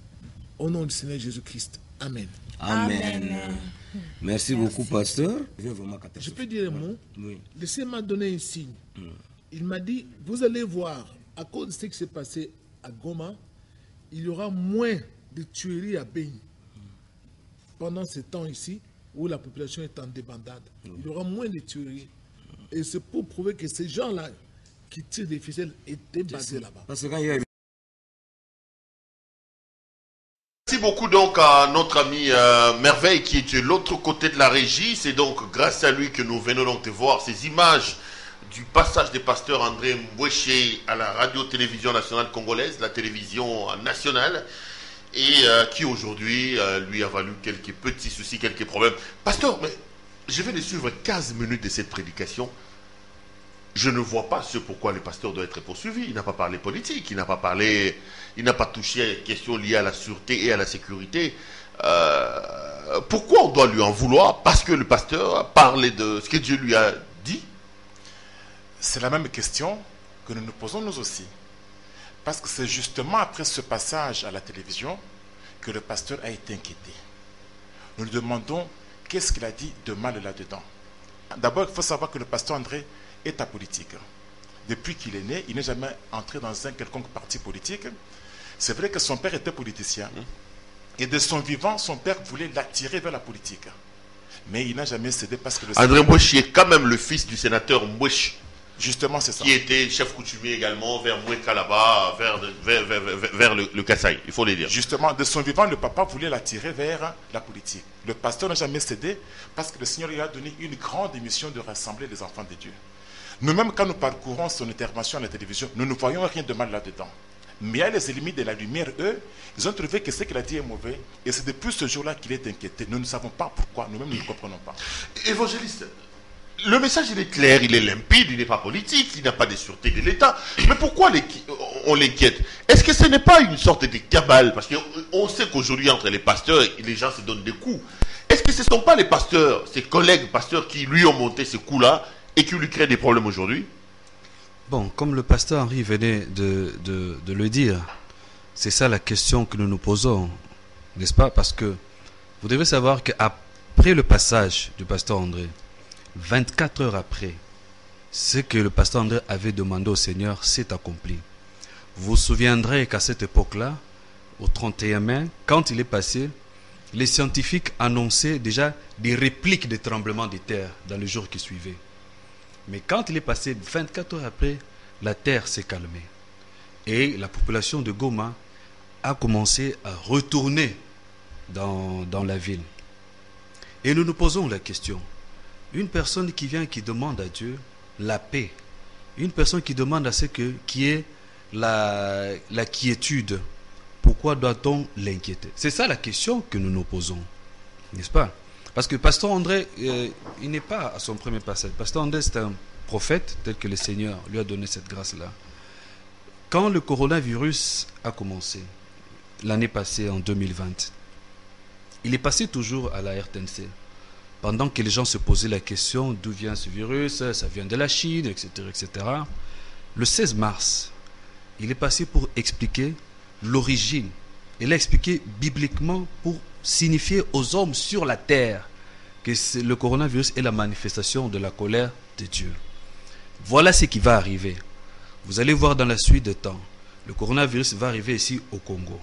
Au nom du Seigneur Jésus-Christ. Amen. Amen. Merci beaucoup, pasteur. Je peux dire un mot? Oui. Le Seigneur m'a donné un signe. Il m'a dit, vous allez voir, à cause de ce qui s'est passé à Goma, il y aura moins de tueries à Beni. Pendant ce temps ici, où la population est en débandade, il y aura moins de tueries. Et c'est pour prouver que ces gens-là qui tirent des ficelles étaient basés là-bas. Parce que quand il y a... Merci beaucoup donc à notre ami Merveille qui est de l'autre côté de la régie. C'est donc grâce à lui que nous venons donc de voir ces images du passage des pasteurs André Mbouéché à la radio-télévision nationale congolaise, la télévision nationale, et qui aujourd'hui lui a valu quelques petits soucis, quelques problèmes. Pasteur, mais je vais de suivre 15 minutes de cette prédication. Je ne vois pas ce pourquoi le pasteur doit être poursuivi. Il n'a pas parlé politique, il n'a pas parlé, il n'a pas touché à des questions liées à la sûreté et à la sécurité. Pourquoi on doit lui en vouloir? Parce que le pasteur a parlé de ce que Dieu lui a dit. C'est la même question que nous nous posons nous aussi. Parce que c'est justement après ce passage à la télévision que le pasteur a été inquiété. Nous lui demandons qu'est-ce qu'il a dit de mal là-dedans. D'abord, il faut savoir que le pasteur André est apolitique. Depuis qu'il est né, il n'est jamais entré dans un quelconque parti politique. C'est vrai que son père était politicien. Et de son vivant, son père voulait l'attirer vers la politique. Mais il n'a jamais cédé parce que... André Mbouéché est quand même le fils du sénateur Mbouéché. Justement, c'est ça. Qui était chef coutumier également vers Moueka là-bas, vers le Kasaï, il faut le dire. Justement, de son vivant, le papa voulait l'attirer vers la politique. Le pasteur n'a jamais cédé parce que le Seigneur lui a donné une grande mission de rassembler les enfants de Dieu. Nous-mêmes, quand nous parcourons son intervention à la télévision, nous ne voyons rien de mal là-dedans. Mais il y a les ennemis de la lumière, eux, ils ont trouvé que ce qu'il a dit est mauvais. Et c'est depuis ce jour-là qu'il est inquiété. Nous ne savons pas pourquoi, nous-mêmes nous ne comprenons pas. Évangéliste, le message il est clair, il est limpide, il n'est pas politique, il n'a pas de sûreté de l'État. Mais pourquoi on l'inquiète? Est-ce que ce n'est pas une sorte de cabale? Parce qu'on sait qu'aujourd'hui, entre les pasteurs, les gens se donnent des coups. Est-ce que ce ne sont pas les pasteurs, ses collègues pasteurs qui lui ont monté ces coups-là et qui lui créent des problèmes aujourd'hui? Bon, comme le pasteur Henri venait de le dire, c'est ça la question que nous nous posons, n'est-ce pas? Parce que vous devez savoir qu'après le passage du pasteur André, 24 heures après, ce que le pasteur André avait demandé au Seigneur s'est accompli. Vous vous souviendrez qu'à cette époque-là, au 31 mai, quand il est passé, les scientifiques annonçaient déjà des répliques de tremblements de terre dans les jours qui suivaient. Mais quand il est passé 24 heures après, la terre s'est calmée. Et la population de Goma a commencé à retourner dans la ville. Et nous nous posons la question. Une personne qui vient, qui demande à Dieu la paix. Une personne qui demande à ce qui est la quiétude. Pourquoi doit-on l'inquiéter? C'est ça la question que nous nous posons. N'est-ce pas? Parce que Pasteur André, il n'est pas à son premier passage. Pasteur André, c'est un prophète, tel que le Seigneur lui a donné cette grâce-là. Quand le coronavirus a commencé, l'année passée, en 2020, il est passé toujours à la RTNC. Pendant que les gens se posaient la question d'où vient ce virus, ça vient de la Chine, etc., etc. Le 16 mars, il est passé pour expliquer l'origine. Il a expliqué bibliquement pour signifier aux hommes sur la terre que le coronavirus est la manifestation de la colère de Dieu. Voilà ce qui va arriver. Vous allez voir dans la suite des temps, le coronavirus va arriver ici au Congo.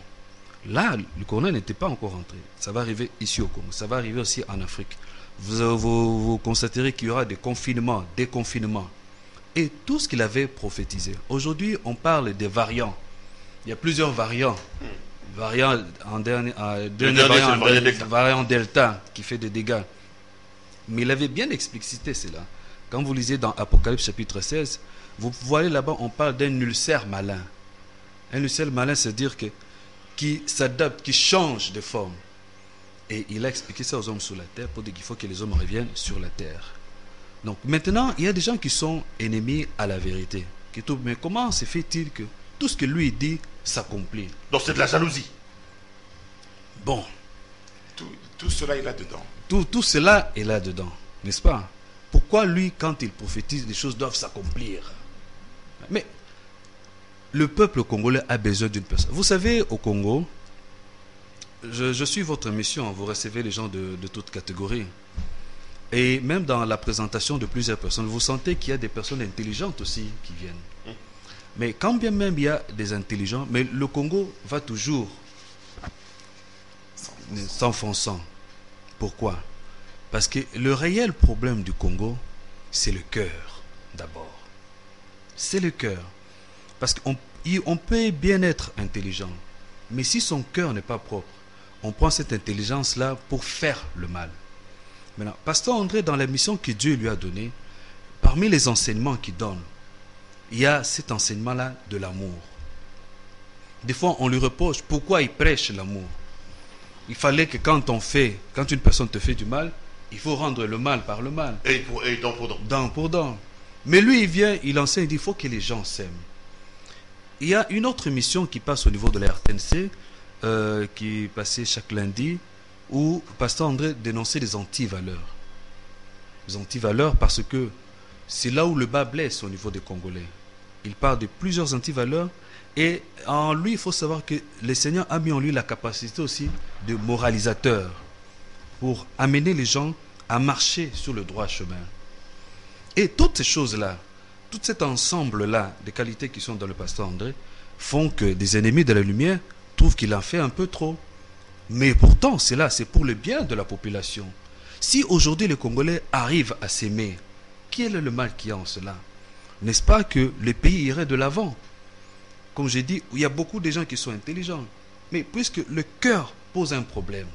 Là, le corona n'était pas encore entré. Ça va arriver ici au Congo. Ça va arriver aussi en Afrique. Vous constaterez qu'il y aura des confinements, déconfinements. Et tout ce qu'il avait prophétisé. Aujourd'hui, on parle des variants. Il y a plusieurs variants. Variant Delta qui fait des dégâts. Mais il avait bien explicité cela. Quand vous lisez dans Apocalypse chapitre 16, vous voyez là-bas, on parle d'un ulcère malin. Un ulcère malin, c'est-à-dire qui s'adapte, qui change de forme. Et il a expliqué ça aux hommes sur la terre pour dire qu'il faut que les hommes reviennent sur la terre. Donc maintenant, il y a des gens qui sont ennemis à la vérité. Mais comment se fait-il que tout ce que lui dit s'accomplit. Donc c'est de la jalousie. Bon. Tout cela est là-dedans. Tout cela est là-dedans, n'est-ce pas? Pourquoi lui, quand il prophétise, les choses doivent s'accomplir? Mais le peuple congolais a besoin d'une personne. Vous savez, au Congo, je suis votre mission, vous recevez les gens de toutes catégories. Et même dans la présentation de plusieurs personnes, vous sentez qu'il y a des personnes intelligentes aussi qui viennent. Mais quand bien même il y a des intelligents, mais le Congo va toujours s'enfonçant. Pourquoi? Parce que le réel problème du Congo, c'est le cœur d'abord. C'est le cœur. Parce qu'on peut bien être intelligent, mais si son cœur n'est pas propre, on prend cette intelligence-là pour faire le mal. Maintenant, Pasteur André, dans la mission que Dieu lui a donnée, parmi les enseignements qu'il donne, il y a cet enseignement-là de l'amour. Des fois, on lui reproche pourquoi il prêche l'amour. Il fallait que quand une personne te fait du mal, il faut rendre le mal par le mal. Et dent pour dent. Dent pour dent. Mais lui, il vient, il enseigne, il dit, il faut que les gens s'aiment. Il y a une autre mission qui passe au niveau de la RTNC, qui est passée chaque lundi, où Pasteur André dénonçait les anti-valeurs. Les anti-valeurs parce que c'est là où le bas blesse au niveau des Congolais. Il parle de plusieurs anti-valeurs et en lui, il faut savoir que le Seigneur a mis en lui la capacité aussi de moralisateur pour amener les gens à marcher sur le droit chemin. Et toutes ces choses-là, tout cet ensemble-là de qualités qui sont dans le Pasteur André font que des ennemis de la lumière trouvent qu'il en fait un peu trop. Mais pourtant, c'est pour le bien de la population. Si aujourd'hui les Congolais arrivent à s'aimer, quel est le mal qu'il y a en cela? N'est-ce pas que le pays irait de l'avant? Comme j'ai dit, il y a beaucoup de gens qui sont intelligents. Mais puisque le cœur pose un problème,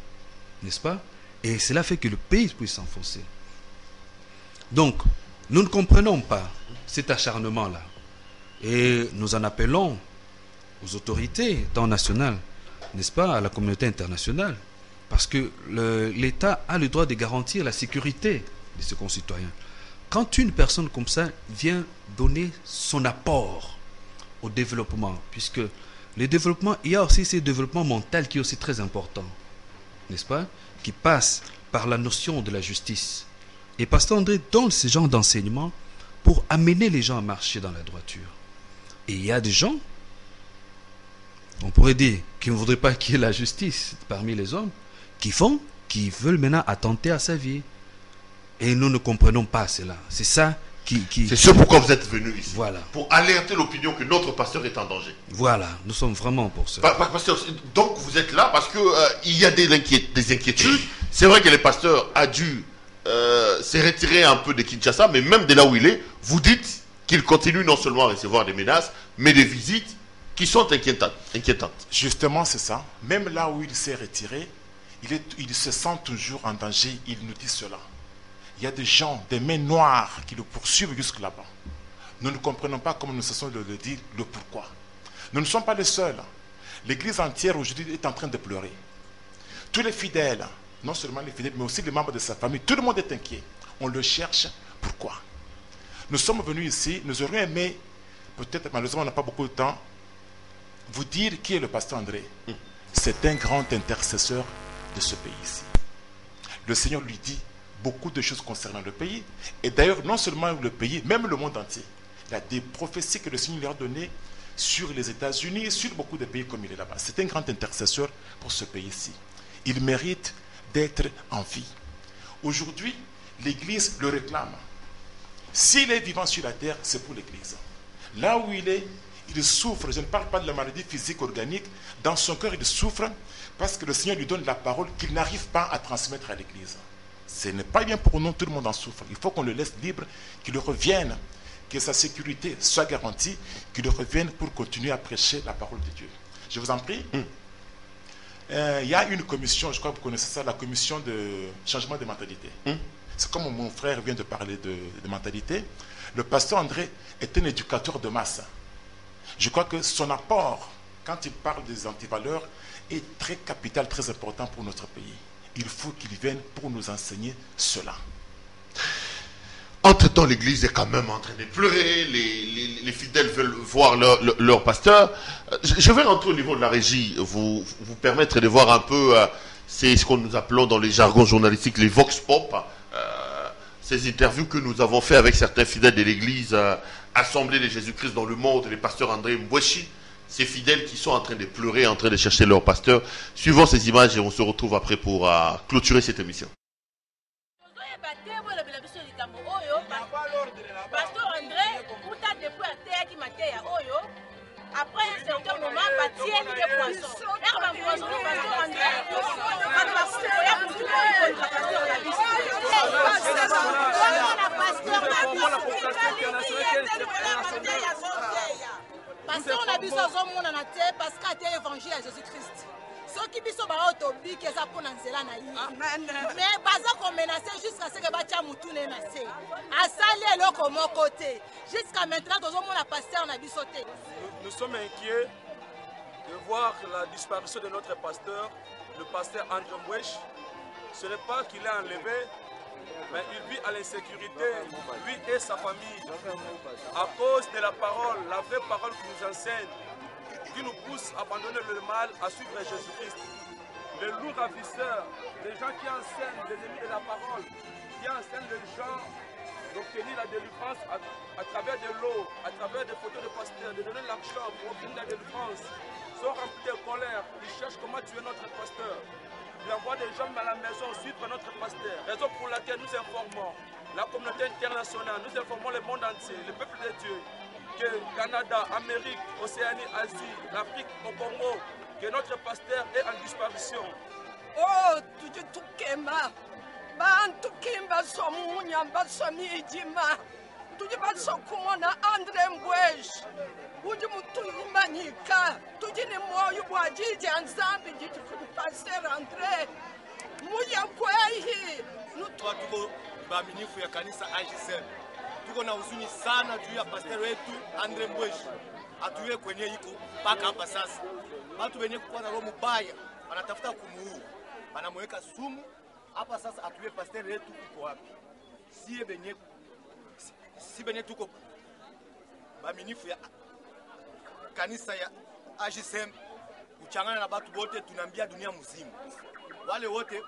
n'est-ce pas? Et cela fait que le pays puisse s'enfoncer. Donc, nous ne comprenons pas cet acharnement-là. Et nous en appelons aux autorités, tant nationales, n'est-ce pas, à la communauté internationale. Parce que l'État a le droit de garantir la sécurité de ses concitoyens. Quand une personne comme ça vient donner son apport au développement, puisque le développement, il y a aussi ce développement mental qui est aussi très important, n'est-ce pas, qui passe par la notion de la justice. Et Pasteur André donne ce genre d'enseignement pour amener les gens à marcher dans la droiture. Et il y a des gens, on pourrait dire, qui ne voudraient pas qu'il y ait la justice parmi les hommes, qui veulent maintenant attenter à sa vie. Et nous ne comprenons pas cela. C'est ça c'est ce pourquoi vous êtes venu ici. Voilà. Pour alerter l'opinion que notre pasteur est en danger. Voilà, nous sommes vraiment pour ça. Pasteur, donc vous êtes là parce que il y a des inquiétudes. C'est vrai que le pasteur a dû se retirer un peu de Kinshasa, mais même de là où il est, vous dites qu'il continue non seulement à recevoir des menaces, mais des visites qui sont inquiétantes. Justement, c'est ça. Même là où il s'est retiré, il se sent toujours en danger. Il nous dit cela. Il y a des gens, des mains noires qui le poursuivent jusque là-bas. Nous ne comprenons pas, comme nous cessons de le dire, le pourquoi. Nous ne sommes pas les seuls. L'église entière aujourd'hui est en train de pleurer. Tous les fidèles, non seulement les fidèles, mais aussi les membres de sa famille, tout le monde est inquiet. On le cherche. Pourquoi? Nous sommes venus ici, nous aurions aimé, peut-être malheureusement on n'a pas beaucoup de temps, vous dire qui est le pasteur André. C'est un grand intercesseur de ce pays-ci. Le Seigneur lui dit beaucoup de choses concernant le pays. Et d'ailleurs, non seulement le pays, même le monde entier. Il y a des prophéties que le Seigneur lui a données sur les États-Unis et sur beaucoup de pays comme il est là-bas. C'est un grand intercesseur pour ce pays-ci. Il mérite d'être en vie. Aujourd'hui, l'Église le réclame. S'il est vivant sur la terre, c'est pour l'Église. Là où il souffre. Je ne parle pas de la maladie physique organique. Dans son cœur, il souffre parce que le Seigneur lui donne la parole qu'il n'arrive pas à transmettre à l'Église. Ce n'est pas bien pour nous, tout le monde en souffre. Il faut qu'on le laisse libre, qu'il revienne, que sa sécurité soit garantie, qu'il revienne pour continuer à prêcher la parole de Dieu. Je vous en prie. Il y a une commission, je crois que vous connaissez ça, la commission de changement de mentalité. C'est comme mon frère vient de parler de mentalité. Le pasteur André est un éducateur de masse. Je crois que son apport, quand il parle des antivaleurs, est très capital, très important pour notre pays. Il faut qu'il vienne pour nous enseigner cela. Entre temps, l'église est quand même en train de pleurer, les fidèles veulent voir leur pasteur. Je vais rentrer au niveau de la régie, vous permettre de voir un peu, c'est ce que nous appelons dans les jargons journalistiques les vox pop, ces interviews que nous avons fait avec certains fidèles de l'église Assemblée de Jésus-Christ dans le monde, les pasteurs André Mbweshi, ces fidèles qui sont en train de pleurer, en train de chercher leur pasteur. Suivons ces images et on se retrouve après pour clôturer cette émission. Pasteur André, uta depuis à terre qui m'a terre oyo. Après un certain moment, bâtir des poissons. Là, on va poissonner Pasteur André. Pasteur, on a vu ça au monde en terre parce qu'il a été évangile à Jésus-Christ. Ceux qui sont autobi qui sont pour Nanzela naï. Mais baza qu'on menaçait jusqu'à ce que Batia Moutou n'ait menacé. À saler le comme côté. Jusqu'à maintenant, dans le monde a passé, on a vu sauter. Nous sommes inquiets de voir la disparition de notre pasteur, le pasteur André Mbweshi. Ce n'est pas qu'il est enlevé, mais il vit à l'insécurité, lui et sa famille, à cause de la parole, la vraie parole qui nous enseigne, qui nous pousse à abandonner le mal, à suivre Jésus-Christ. Les loups ravisseurs, les gens qui enseignent les ennemis de la parole, qui enseignent les gens d'obtenir la délivrance à travers de l'eau, à travers des photos de pasteurs, de donner l'argent pour obtenir la délivrance, sont remplis de colère. Ils cherchent comment tuer notre pasteur. Ils envoient des gens à la maison suivre notre pasteur. Raison pour laquelle nous informons la communauté internationale, nous informons le monde entier, le peuple de Dieu, que Canada, Amérique, Océanie, Asie, l'Afrique, au Congo, que notre pasteur est en disparition. Oh, tu tout kema. Bantu kimba somunya basomi ijima. Tu baso kumona André Mbweshi. Uji mutu manika. Tu ni moyo wa jiji anzambi jiji pasteur André. Muya kwehi. Tuko baaminifu ya kanisa IGCM. Tuko na huzuni sana juu ya pastor wetu André Mbweshi. Atuwe kwenye iko mpaka hapa sasa. Watu wenye kuwa na roho mbaya wanatafuta kumuua. Wanamweka sumu hapa sasa. Atuwe pastor wetu uko wapi? Si benye tuko baaminifu ya kanisa ya IGCM kuchangana na watu wote, tunaambia dunia mzima. Wale wote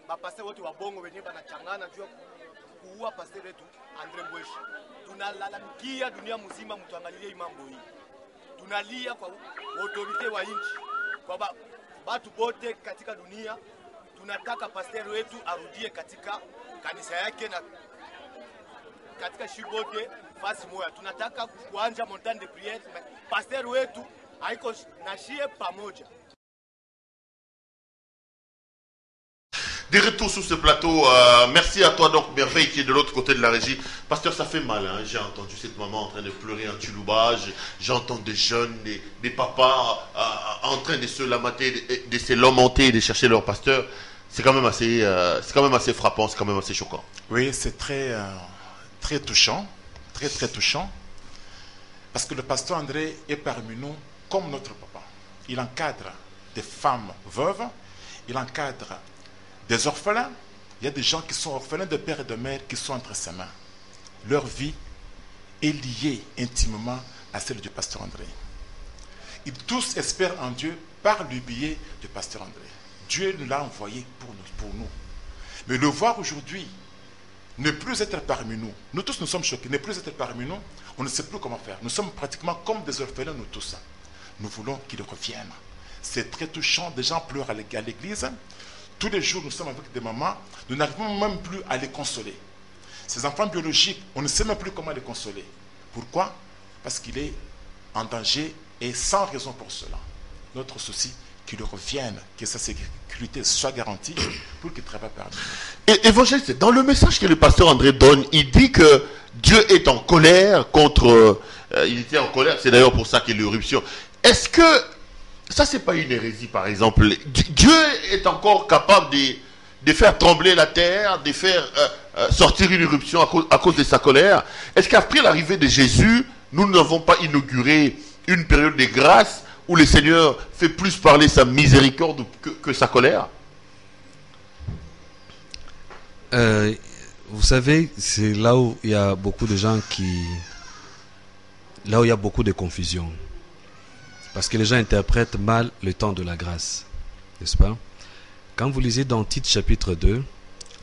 bapastor wote wa bongo wenye banachangana juu kuua pastor wetu André Mbweshi. Tunalalamikia dunia mzima mtuangalie mambo hii. Tunalia kwa autorite wa nchi, kwa watu wote katika dunia. Tunataka pastor wetu arudie katika kanisa yake na katika shibote fasi moja. Tunataka kuanza montagne de prière. Pastor wetu haiko na shie pamoja. Des retours sur ce plateau. Merci à toi, donc, Merveille, qui est de l'autre côté de la régie. Pasteur, ça fait mal. Hein? J'ai entendu cette maman en train de pleurer en Tchoulouba. J'entends des jeunes, des papas en train de se lamenter, de se lamenter et de chercher leur pasteur. C'est quand même assez frappant, c'est quand même assez choquant. Oui, c'est très touchant. Très, très touchant. Parce que le pasteur André est parmi nous comme notre papa. Il encadre des femmes veuves. Il encadre des orphelins. Il y a des gens qui sont orphelins de père et de mère qui sont entre ses mains. Leur vie est liée intimement à celle du pasteur André. Ils tous espèrent en Dieu par le biais du pasteur André. Dieu nous l'a envoyé pour nous. Mais le voir aujourd'hui, ne plus être parmi nous, nous tous nous sommes choqués, ne plus être parmi nous, on ne sait plus comment faire. Nous sommes pratiquement comme des orphelins, nous tous. Nous voulons qu'il revienne. C'est très touchant, des gens pleurent à l'église. Tous les jours, nous sommes avec des mamans, nous n'arrivons même plus à les consoler. Ces enfants biologiques, on ne sait même plus comment les consoler. Pourquoi? Parce qu'il est en danger et sans raison pour cela. Notre souci, qu'il revienne, que sa sécurité soit garantie pour qu'il travaille parmi nous. Et évangéliste, dans le message que le pasteur André donne, il dit que Dieu est en colère contre... il était en colère, c'est d'ailleurs pour ça qu'il y a l'éruption. Est-ce que ça, c'est pas une hérésie, par exemple? Dieu est encore capable de faire trembler la terre, de faire sortir une éruption à cause de sa colère. Est-ce qu'après l'arrivée de Jésus, nous n'avons pas inauguré une période de grâce où le Seigneur fait plus parler sa miséricorde que sa colère? Vous savez, c'est là où il y a beaucoup de gens qui... Là où il y a beaucoup de confusion. Parce que les gens interprètent mal le temps de la grâce. N'est-ce pas? Quand vous lisez dans Tite chapitre 2,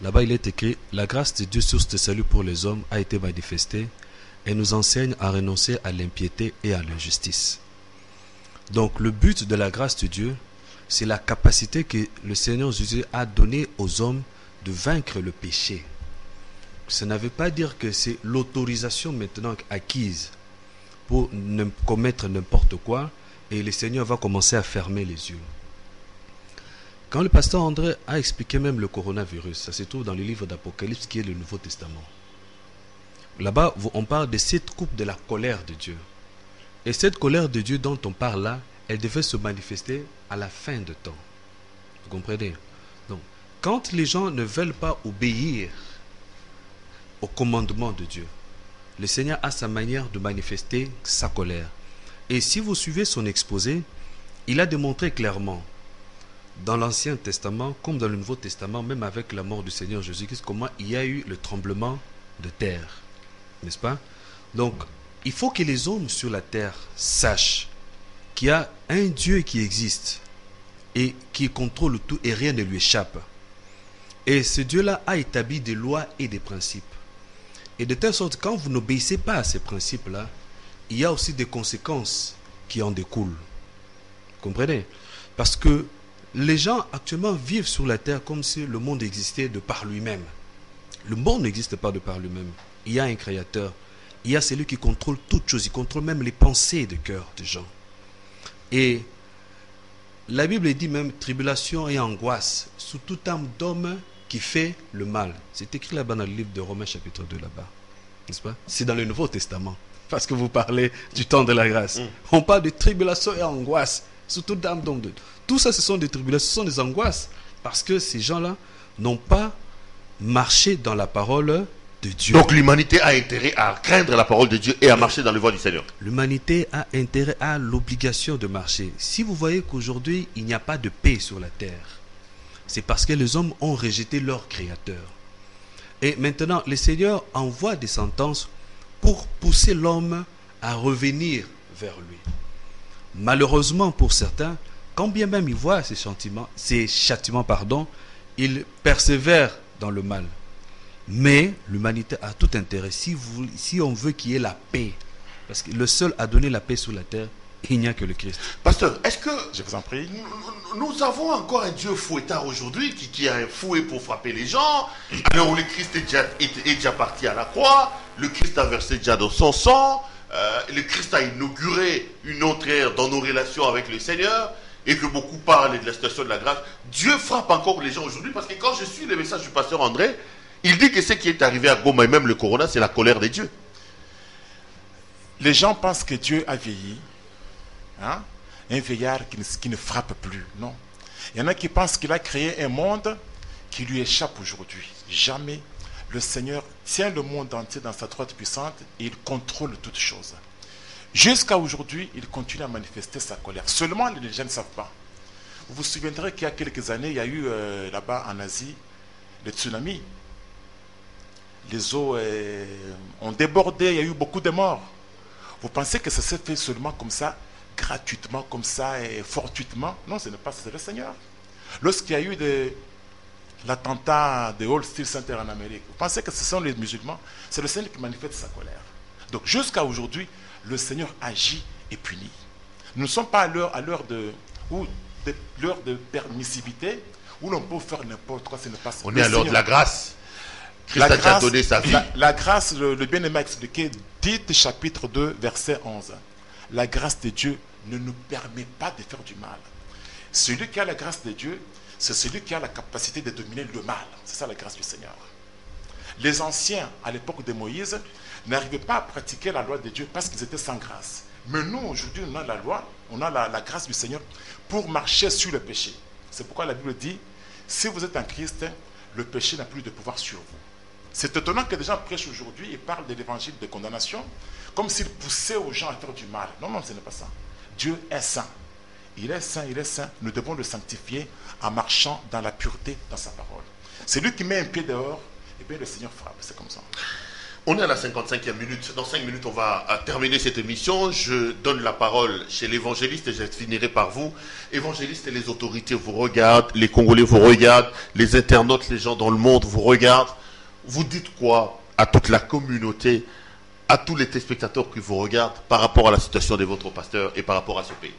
là-bas il est écrit « La grâce de Dieu, source de salut pour les hommes, a été manifestée et nous enseigne à renoncer à l'impiété et à l'injustice. » Donc le but de la grâce de Dieu, c'est la capacité que le Seigneur Jésus a donnée aux hommes de vaincre le péché. Ça ne veut pas dire que c'est l'autorisation maintenant acquise pour ne commettre n'importe quoi et le Seigneur va commencer à fermer les yeux. Quand le pasteur André a expliqué même le coronavirus, ça se trouve dans le livre d'Apocalypse qui est le Nouveau Testament. Là-bas, on parle de 7 coupes de la colère de Dieu. Et cette colère de Dieu dont on parle là, elle devait se manifester à la fin de temps. Vous comprenez? Donc, quand les gens ne veulent pas obéir au commandement de Dieu, le Seigneur a sa manière de manifester sa colère. Et si vous suivez son exposé, il a démontré clairement, dans l'Ancien Testament, comme dans le Nouveau Testament, même avec la mort du Seigneur Jésus-Christ, comment il y a eu le tremblement de terre. N'est-ce pas? Donc, il faut que les hommes sur la terre sachent qu'il y a un Dieu qui existe et qui contrôle tout et rien ne lui échappe. Et ce Dieu-là a établi des lois et des principes. Et de telle sorte, quand vous n'obéissez pas à ces principes-là, il y a aussi des conséquences qui en découlent. Vous comprenez? Parce que les gens actuellement vivent sur la terre comme si le monde existait de par lui-même. Le monde n'existe pas de par lui-même. Il y a un créateur. Il y a celui qui contrôle toutes choses. Il contrôle même les pensées de cœur des gens. Et la Bible dit même tribulation et angoisse sous toute âme d'homme qui fait le mal. C'est écrit là-bas dans le livre de Romains chapitre 2 là-bas. N'est-ce pas? C'est dans le Nouveau Testament. Parce que vous parlez du temps de la grâce. On parle de tribulation et angoisse sous toute âme d'homme. Tout ça, ce sont des tribulations, ce sont des angoisses. Parce que ces gens-là n'ont pas marché dans la parole de Dieu. Donc l'humanité a intérêt à craindre la parole de Dieu et à marcher dans le voie du Seigneur. L'humanité a intérêt à l'obligation de marcher. Si vous voyez qu'aujourd'hui, il n'y a pas de paix sur la terre, c'est parce que les hommes ont rejeté leur Créateur. Et maintenant, le Seigneur envoie des sentences pour pousser l'homme à revenir vers lui. Malheureusement pour certains, quand bien même ils voient ces châtiments, ils persévèrent dans le mal. Mais l'humanité a tout intérêt, si on veut qu'il y ait la paix, parce que le seul à donner la paix sur la terre, il n'y a que le Christ. Pasteur, est-ce que, je vous en prie, nous avons encore un Dieu fouettard aujourd'hui qui a un fouet pour frapper les gens, alors où le Christ est déjà parti à la croix, le Christ a versé déjà dans son sang, le Christ a inauguré une autre ère dans nos relations avec le Seigneur, et que beaucoup parlent de la situation de la grâce. Dieu frappe encore les gens aujourd'hui, parce que quand je suis le message du pasteur André, il dit que ce qui est arrivé à Goma et même le corona, c'est la colère de Dieu. Les gens pensent que Dieu a vieilli. Hein? Un vieillard qui ne frappe plus. Non. Il y en a qui pensent qu'il a créé un monde qui lui échappe aujourd'hui. Jamais. Le Seigneur tient le monde entier dans sa droite puissante et il contrôle toutes choses. Jusqu'à aujourd'hui, il continue à manifester sa colère. Seulement, les gens ne savent pas. Vous vous souviendrez qu'il y a quelques années, il y a eu là-bas en Asie le tsunami. Les eaux ont débordé, il y a eu beaucoup de morts. Vous pensez que ça s'est fait seulement comme ça, gratuitement, comme ça, et fortuitement? Non, ce n'est pas ça, c'est le Seigneur. Lorsqu'il y a eu l'attentat de All Steel Center en Amérique, vous pensez que ce sont les musulmans? C'est le Seigneur qui manifeste sa colère. Donc jusqu'à aujourd'hui, le Seigneur agit et punit. Nous ne sommes pas à l'heure de permissivité, où l'on peut faire n'importe quoi, ce n'est pas ça. On est à l'heure de la grâce. Christ a déjà donné sa vie. La grâce, le bien-aimé a expliqué, Tite chapitre 2, verset 11. La grâce de Dieu ne nous permet pas de faire du mal. Celui qui a la grâce de Dieu, c'est celui qui a la capacité de dominer le mal. C'est ça la grâce du Seigneur. Les anciens, à l'époque de Moïse, n'arrivaient pas à pratiquer la loi de Dieu parce qu'ils étaient sans grâce. Mais nous, aujourd'hui, on a la loi, on a la grâce du Seigneur pour marcher sur le péché. C'est pourquoi la Bible dit, si vous êtes en Christ, le péché n'a plus de pouvoir sur vous. C'est étonnant que des gens prêchent aujourd'hui et parlent de l'évangile de condamnation comme s'ils poussaient aux gens à faire du mal. Non, non, ce n'est pas ça. Dieu est saint. Il est saint, il est saint. Nous devons le sanctifier en marchant dans la pureté dans sa parole. C'est lui qui met un pied dehors, et bien le Seigneur frappe. C'est comme ça. On est à la 55e minute. Dans 5 minutes, on va terminer cette émission. Je donne la parole chez l'évangéliste et je finirai par vous. Évangéliste, et les autorités vous regardent, les Congolais vous regardent, les internautes, les gens dans le monde vous regardent. Vous dites quoi à toute la communauté, à tous les téléspectateurs qui vous regardent par rapport à la situation de votre pasteur et par rapport à ce pays?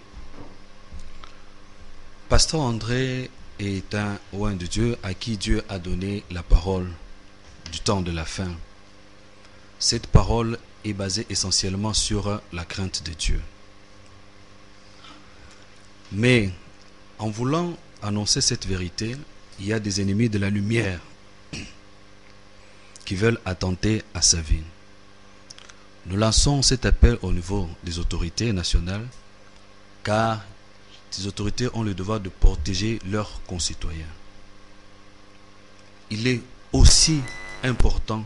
Pasteur André est un oint de Dieu à qui Dieu a donné la parole du temps de la fin. Cette parole est basée essentiellement sur la crainte de Dieu. Mais en voulant annoncer cette vérité, il y a des ennemis de la lumière qui veulent attenter à sa vie. Nous lançons cet appel au niveau des autorités nationales, car ces autorités ont le devoir de protéger leurs concitoyens. Il est aussi important,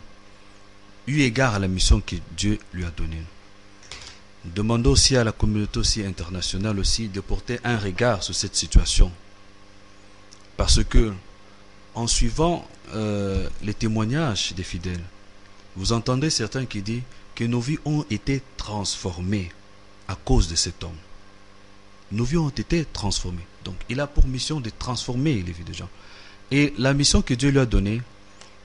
eu égard à la mission que Dieu lui a donnée. Nous demandons aussi à la communauté aussi internationale aussi de porter un regard sur cette situation. Parce que, en suivant les témoignages des fidèles, vous entendez certains qui disent que nos vies ont été transformées à cause de cet homme. Nos vies ont été transformées. Donc, il a pour mission de transformer les vies des gens. Et la mission que Dieu lui a donnée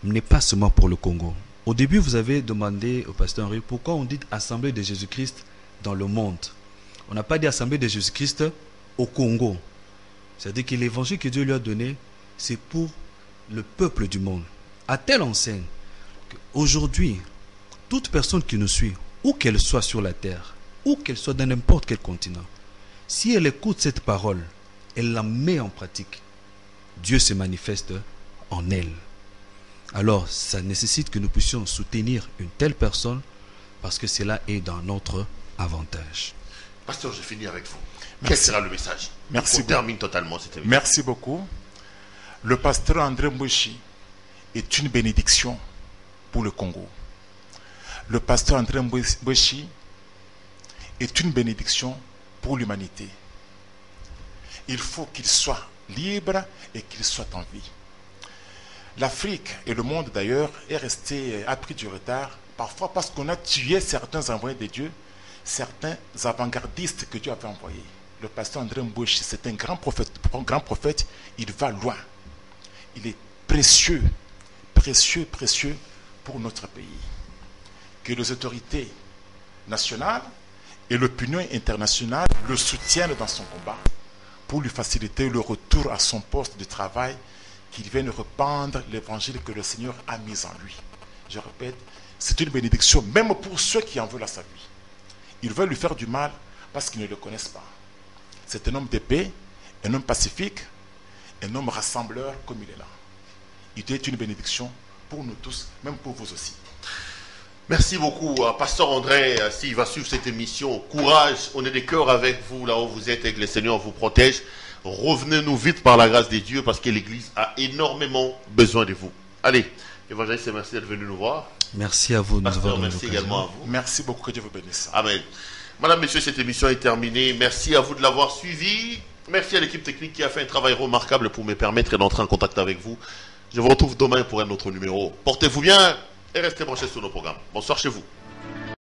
n'est pas seulement pour le Congo. Au début, vous avez demandé au pasteur Henri pourquoi on dit Assemblée de Jésus-Christ dans le monde. On n'a pas dit Assemblée de Jésus-Christ au Congo. C'est-à-dire que l'évangile que Dieu lui a donné, c'est pour le peuple du monde. À telle enseigne qu'aujourd'hui, toute personne qui nous suit, où qu'elle soit sur la terre, où qu'elle soit dans n'importe quel continent, si elle écoute cette parole, elle la met en pratique, Dieu se manifeste en elle. Alors, ça nécessite que nous puissions soutenir une telle personne parce que cela est dans notre avantage. Pasteur, je finis avec vous. Quel sera le message? Merci. On termine totalement cette émission. Merci beaucoup. Le pasteur André Mbweshi est une bénédiction pour le Congo. Le pasteur André Mbweshi est une bénédiction pour l'humanité. Il faut qu'il soit libre et qu'il soit en vie. L'Afrique et le monde d'ailleurs a pris du retard, parfois parce qu'on a tué certains envoyés de Dieu, certains avant-gardistes que Dieu avait envoyés. Le pasteur André Mbweshi, c'est un grand prophète, il va loin. Il est précieux, précieux, précieux pour notre pays. Que les autorités nationales et l'opinion internationale le soutiennent dans son combat pour lui faciliter le retour à son poste de travail, qu'il vienne répandre l'évangile que le Seigneur a mis en lui. Je répète, c'est une bénédiction même pour ceux qui en veulent à sa vie. Ils veulent lui faire du mal parce qu'ils ne le connaissent pas. C'est un homme de paix, un homme pacifique, un homme rassembleur comme il est là. Il est une bénédiction pour nous tous, même pour vous aussi. Merci beaucoup, Pasteur André. S'il va suivre cette émission, courage, on est des cœurs avec vous là où vous êtes et que le Seigneur vous protège. Revenez-nous vite par la grâce de Dieu parce que l'Église a énormément besoin de vous. Allez, évangéliste, merci d'être venu nous voir. Merci à vous de nous avoir donné merci l'occasion. également à vous. Merci beaucoup, que Dieu vous bénisse. Amen. Madame, messieurs, cette émission est terminée. Merci à vous de l'avoir suivi. Merci à l'équipe technique qui a fait un travail remarquable pour me permettre d'entrer en contact avec vous. Je vous retrouve demain pour un autre numéro. Portez-vous bien et restez branchés sur nos programmes. Bonsoir chez vous.